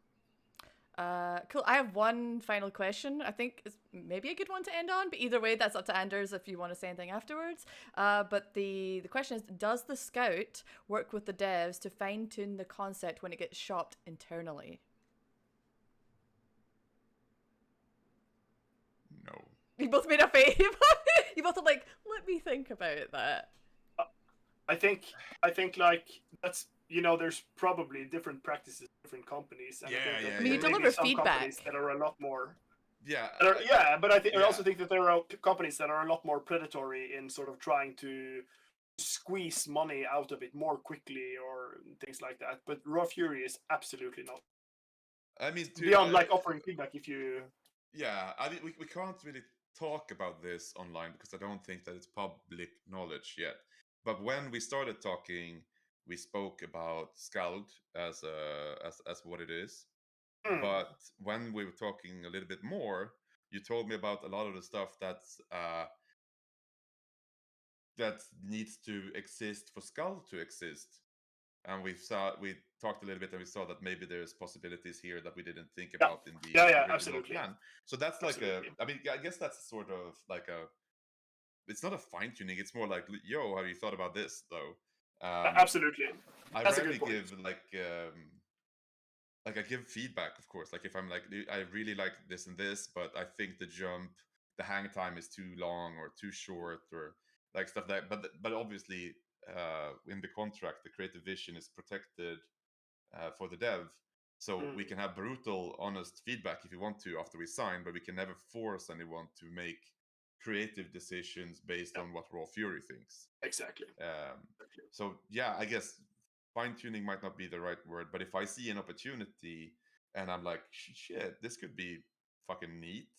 Cool. I have one final question. I think it's maybe a good one to end on, but either way, that's up to Anders if you want to say anything afterwards. But the question is, does the Scout work with the devs to fine-tune the concept when it gets shopped internally? No. You both made a face. You both are like, let me think about that. I think like that's there's probably different practices, different companies. And I mean, you deliver some feedback companies that are a lot more. Yeah. But I also think that there are companies that are a lot more predatory in sort of trying to squeeze money out of it more quickly or things like that. But Raw Fury is absolutely not. I mean, beyond like offering feedback if you. Yeah, I mean, we can't really talk about this online because I don't think that it's public knowledge yet. But when we started talking, we spoke about SKALD as what it is. But when we were talking a little bit more, you told me about a lot of the stuff that needs to exist for SKALD to exist. And we talked a little bit, and we saw that maybe there's possibilities here that we didn't think about in the original absolutely. plan. So that's like Absolutely. I mean, I guess that's sort of like it's not a fine tuning. It's more like, yo, have you thought about this though? Absolutely. I That's a rarely good point. give like I give feedback, of course. Like if I'm like, I really like this and this, but I think the hang time is too long or too short or like stuff like. But obviously, in the contract, the creative vision is protected for the dev, so we can have brutal, honest feedback if you want to after we sign, but we can never force anyone to make creative decisions based on what Raw Fury thinks. Exactly. So yeah, I guess fine tuning might not be the right word, but if I see an opportunity and I'm like, shit, this could be fucking neat,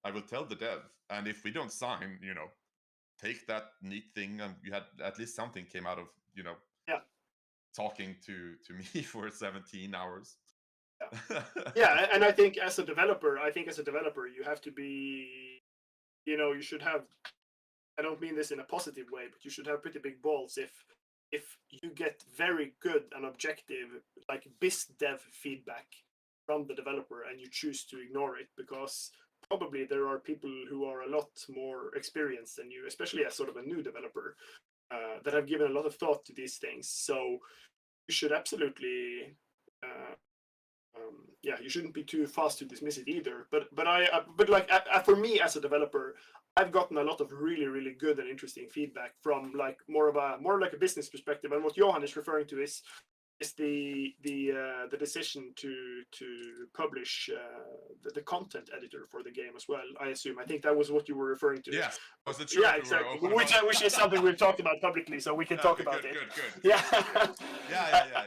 I will tell the dev. And if we don't sign, take that neat thing, and you had at least something came out of talking to me for 17 hours. Yeah, and I think as a developer, you have to be, you should have, I don't mean this in a positive way, but you should have pretty big balls if you get very good and objective, like biz dev feedback from the developer and you choose to ignore it, because probably there are people who are a lot more experienced than you, especially as sort of a new developer, that have given a lot of thought to these things. So you should absolutely, you shouldn't be too fast to dismiss it either. But for me as a developer, I've gotten a lot of really, really good and interesting feedback from like more like a business perspective. And what Johan is referring to is the decision to publish the content editor for the game as well. I assume. I think that was what you were referring to. Yes, was the Yeah, exactly. Which is something we've talked about publicly, so we can talk about it. Good. Yeah. Yeah.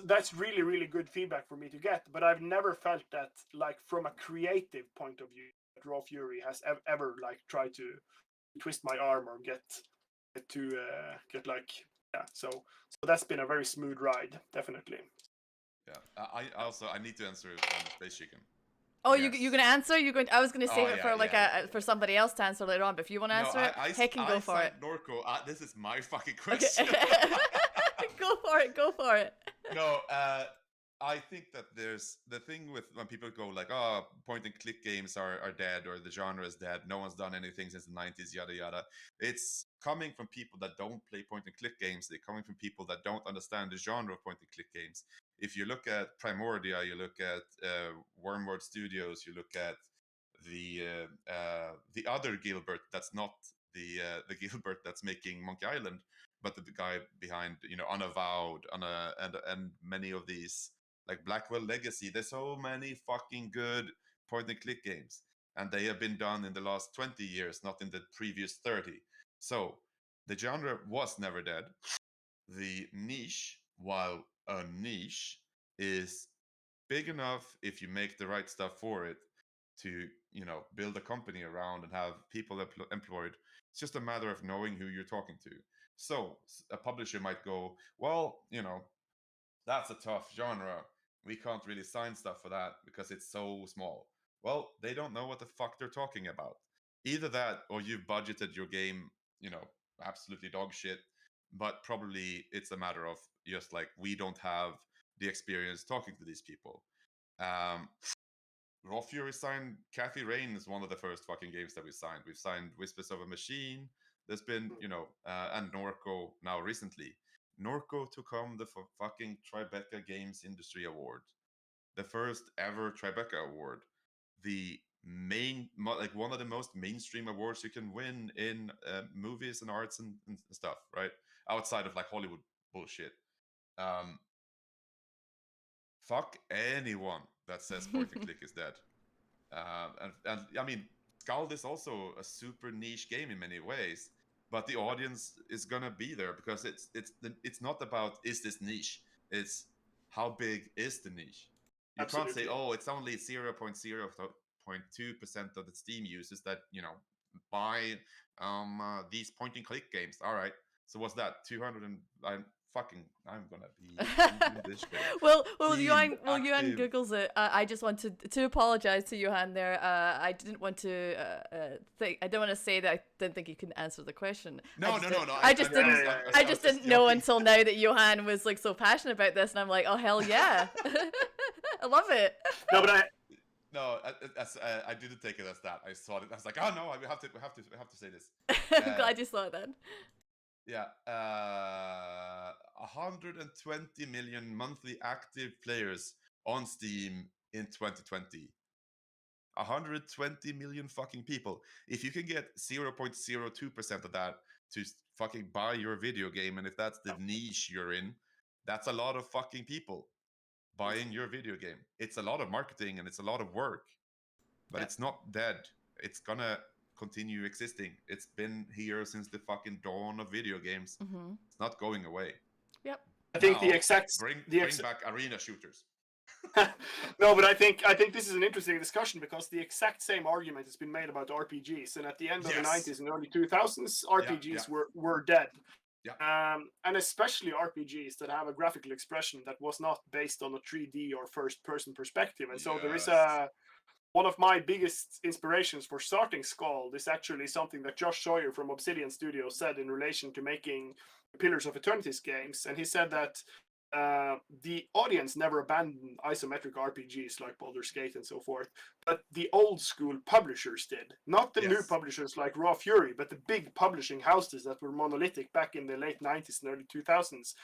That's really, really good feedback for me to get. But I've never felt that, like, from a creative point of view, that Raw Fury has ever like tried to twist my arm or get like, yeah. So that's been a very smooth ride, definitely. Yeah. I need to answer on the Space Chicken. Oh, yes. you're gonna answer? I was gonna save it for for somebody else to answer later on. But if you want to answer it, heck, can go for it. Norco, this is my fucking question. Okay. Go for it. No, I think that there's the thing with when people go like, oh, point and click games are dead, or the genre is dead. No one's done anything since the 90s, yada yada. It's coming from people that don't play point and click games. They're coming from people that don't understand the genre of point and click games. If you look at Primordia, you look at Wormwood Studios, you look at the other Gilbert that's not the Gilbert that's making Monkey Island, but the guy behind Unavowed, and many of these, like Blackwell Legacy. There's so many fucking good point and click games, and they have been done in the last 20 years, not in the previous 30. So the genre was never dead. The niche, while a niche, is big enough if you make the right stuff for it to build a company around and have people employed. It's just a matter of knowing who you're talking to. So a publisher might go, well, that's a tough genre. We can't really sign stuff for that because it's so small. Well, they don't know what the fuck they're talking about. Either that, or you've budgeted your game, absolutely dog shit. But probably it's a matter of just like, we don't have the experience talking to these people. Raw Fury signed Kathy Rain is one of the first fucking games that we signed. We've signed Whispers of a Machine. There's been, and Norco now recently. Norco took home the fucking Tribeca Games Industry Award, the first ever Tribeca Award, the one of the most mainstream awards you can win in movies and arts and stuff, right? Outside of like Hollywood bullshit. Fuck anyone that says point and click is dead. And I mean, SKALD is also a super niche game in many ways, but the audience is gonna be there because it's not about is this niche, it's how big is the niche. You Absolutely. Can't say, oh, it's only 0.02% of the Steam users that buy These point and click games. All right. So what's that? 200 and I'm gonna be Googling this shit. Well, Steam Johan active. Googles it. I just wanted to apologize to Johan there. I didn't want to think. I don't want to say that I didn't think you can answer the question. No. I just didn't. I just didn't know joking. until now that Johan was like so passionate about this, and I'm like, oh hell yeah, I love it. No, but No, I didn't take it as that. I saw it. I was like, oh no, we have to say this. I'm glad you saw it then. Yeah, 120 million monthly active players on Steam in 2020. 120 million fucking people. If you can get 0.02% of that to fucking buy your video game, and if that's the niche you're in, that's a lot of fucking people buying your video game. It's a lot of marketing and it's a lot of work, but it's not dead. It's gonna continue existing. It's been here since the fucking dawn of video games. Mm-hmm. It's not going away. Yep. I think Now, bring back arena shooters. No, but I think this is an interesting discussion because the exact same argument has been made about RPGs, and at the end of the 90s and early 2000s, RPGs were dead. Yeah. And especially RPGs that have a graphical expression that was not based on a 3D or first-person perspective. And so there is one of my biggest inspirations for starting SKALD is actually something that Josh Sawyer from Obsidian Studios said in relation to making Pillars of Eternity's games. And he said that the audience never abandoned isometric RPGs like Baldur's Gate and so forth, but the old school publishers did. Not the new publishers like Raw Fury, but the big publishing houses that were monolithic back in the late 90s and early 2000s.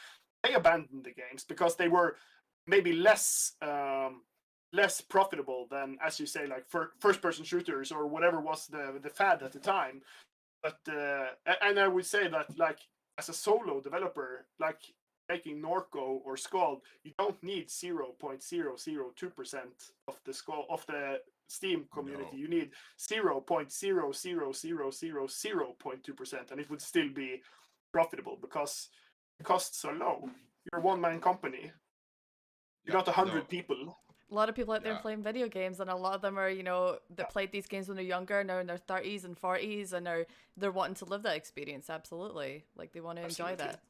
They abandoned the games because they were maybe less profitable than, as you say, like first-person shooters or whatever was the fad at the time. But and I would say that, like, as a solo developer, like making Norco or SKALD, you don't need 0.002% of the Steam community. No. You need 0.00000.2%, and it would still be profitable because the costs are low. You're a one-man company. You're not 100 people. A lot of people out there playing video games, and a lot of them are, that played these games when they're younger, now in their 30s and 40s, and they're wanting to live that experience. Absolutely, like they want to enjoy that.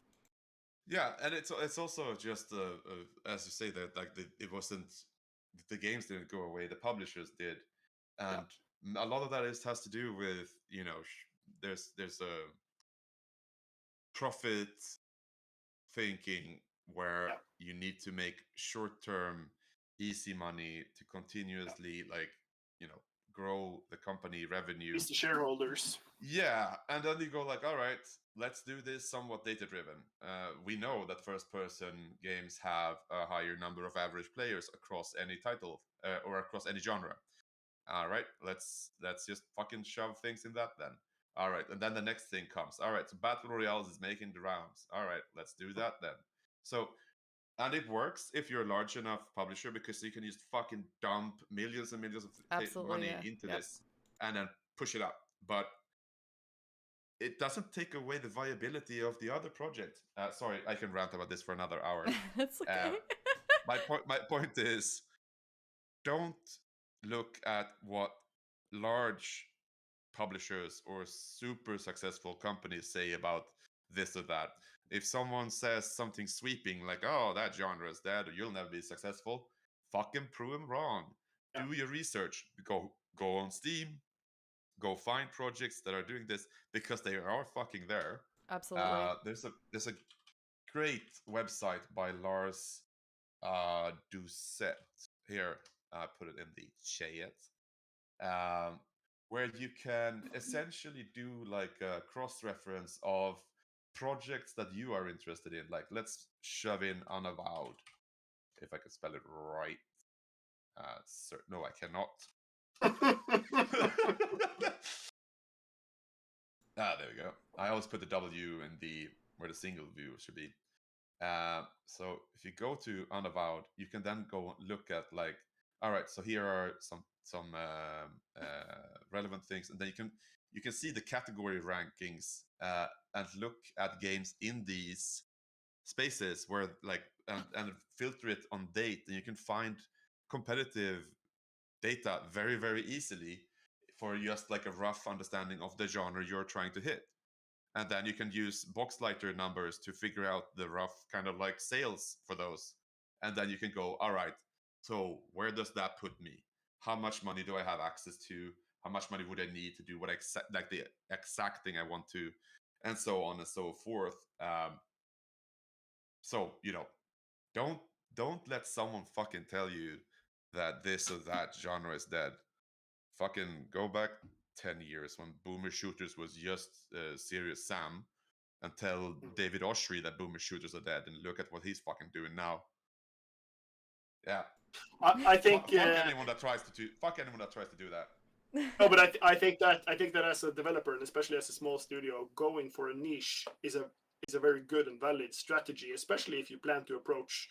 Yeah, and it's also just as you say that, like, it wasn't, the games didn't go away, the publishers did, and a lot of that has to do with there's a profit thinking where you need to make short-term easy money to continuously grow the company revenue. It's the shareholders. Yeah, and then you go like, all right, let's do this somewhat data-driven. We know that first-person games have a higher number of average players across any title or across any genre. All right, let's just fucking shove things in that then. All right, and then the next thing comes. All right, so Battle Royales is making the rounds. All right, let's do that then. So, and it works if you're a large enough publisher because you can just fucking dump millions and millions of money into this and then push it up. But it doesn't take away the viability of the other project. Sorry, I can rant about this for another hour. That's okay. My point is, don't look at what large publishers or super successful companies say about this or that. If someone says something sweeping like, oh, that genre is dead or you'll never be successful, fucking prove them wrong. Do your research. Go on Steam. Go find projects that are doing this because they are fucking there. Absolutely. There's a great website by Lars Doucet. Here, I put it in the chat. Where you can essentially do like a cross-reference of projects that you are interested in. Like, let's shove in Unavowed, if I can spell it right. No, I cannot. There we go. I always put the W in where the single view should be. So if you go to Unavowed, you can then go look at like, all right, so here are some relevant things, and then you can see the category rankings and look at games in these spaces where and filter it on date, and you can find competitive data very, very easily for just like a rough understanding of the genre you're trying to hit. And then you can use Boxlighter numbers to figure out the rough kind of like sales for those. And then you can go, all right, so where does that put me? How much money do I have access to? How much money would I need to do what like the exact thing I want to, and so on and so forth. So don't let someone fucking tell you that this or that genre is dead. Fucking go back 10 years when boomer shooters was just Serious Sam, and tell David Oshry that boomer shooters are dead, and look at what he's fucking doing now. Yeah. I think Fuck anyone that tries to do that. no, but I think that as a developer and especially as a small studio, going for a niche is a very good and valid strategy, especially if you plan to approach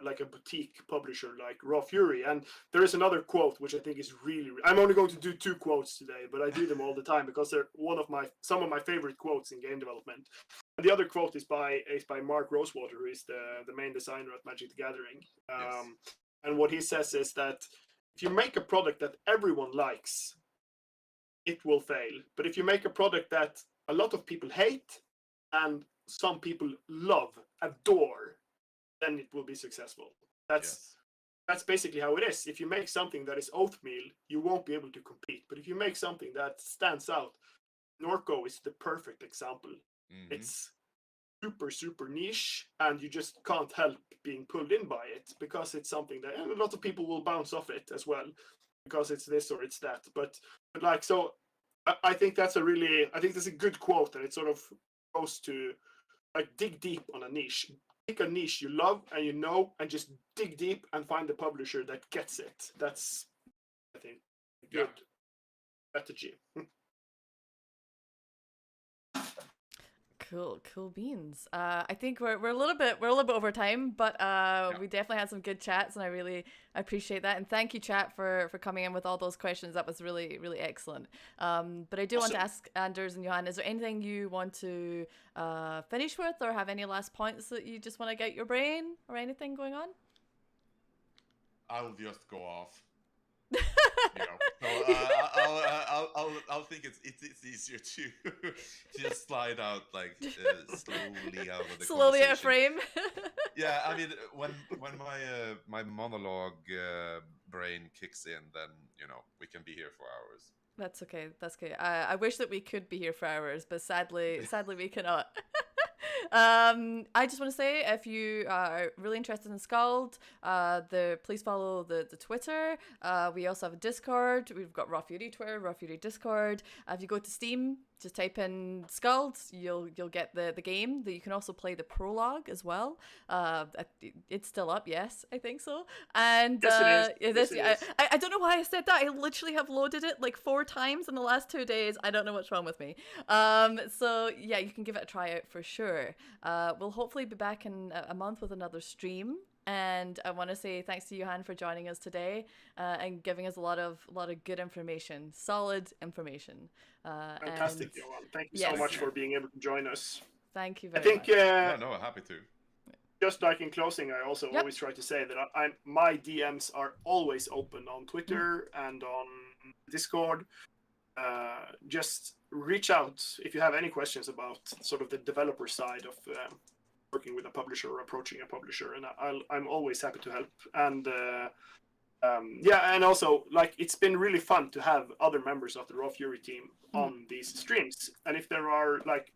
like a boutique publisher like Raw Fury. And there is another quote which I think is really, I'm only going to do 2 quotes today, but I do them all the time because they're some of my favorite quotes in game development. And the other quote is by Mark Rosewater, who is the main designer at Magic the Gathering. Yes. And what he says is that if you make a product that everyone likes, it will fail. But if you make a product that a lot of people hate and some people love, adore, then it will be successful. That's basically how it is. If you make something that is oatmeal, you won't be able to compete. But if you make something that stands out, Norco is the perfect example. Mm-hmm. It's super, super niche, and you just can't help being pulled in by it because it's something that, and a lot of people will bounce off it as well because it's this or it's that. But like, so I think that's a good quote, and it sort of goes to like dig deep on a niche. Pick a niche you love and and just dig deep and find the publisher that gets it. That's, I think, a good strategy. Cool beans. I think we're a little bit over time, but we definitely had some good chats, and I really appreciate that. And thank you, chat, for coming in with all those questions. That was really, really excellent. But I do want to ask Anders and Johan, is there anything you want to finish with, or have any last points that you just want to get out your brain, or anything going on? I'll just go off. So I'll think it's easier to just slide out like slowly out of the slowly out of frame. Yeah, I mean when my monologue brain kicks in, then we can be here for hours. That's okay. I wish that we could be here for hours, but sadly we cannot. I just want to say, if you are really interested in SKALD, please follow the Twitter. We also have a Discord. We've got Raw Fury Twitter, Raw Fury Discord. If you go to Steam, just type in SKALD, you'll get the game. You can also play the Prologue as well. It's still up, yes, I think so. And yes, it is. I don't know why I said that. I literally have loaded it like 4 times in the last 2 days. I don't know what's wrong with me. So yeah, you can give it a try out for sure. We'll hopefully be back in a month with another stream. And I want to say thanks to Johan for joining us today and giving us a lot of good information, solid information. Fantastic, Johan. Thank you so much for being able to join us. Thank you very much. No, happy to. Just like in closing, I also always try to say that my DMs are always open on Twitter and on Discord. Just reach out if you have any questions about sort of the developer side of working with a publisher or approaching a publisher, and I'm always happy to help. And and also, like, it's been really fun to have other members of the Raw Fury team on these streams. And if there are like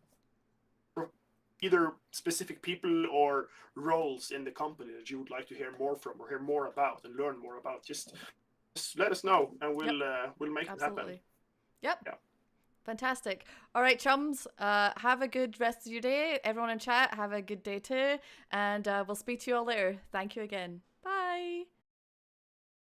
either specific people or roles in the company that you would like to hear more from or hear more about and learn more about, just let us know, and we'll make it happen. Yep. Yeah. Fantastic. All right, chums, have a good rest of your day. Everyone in chat, have a good day too. And we'll speak to you all later. Thank you again. Bye.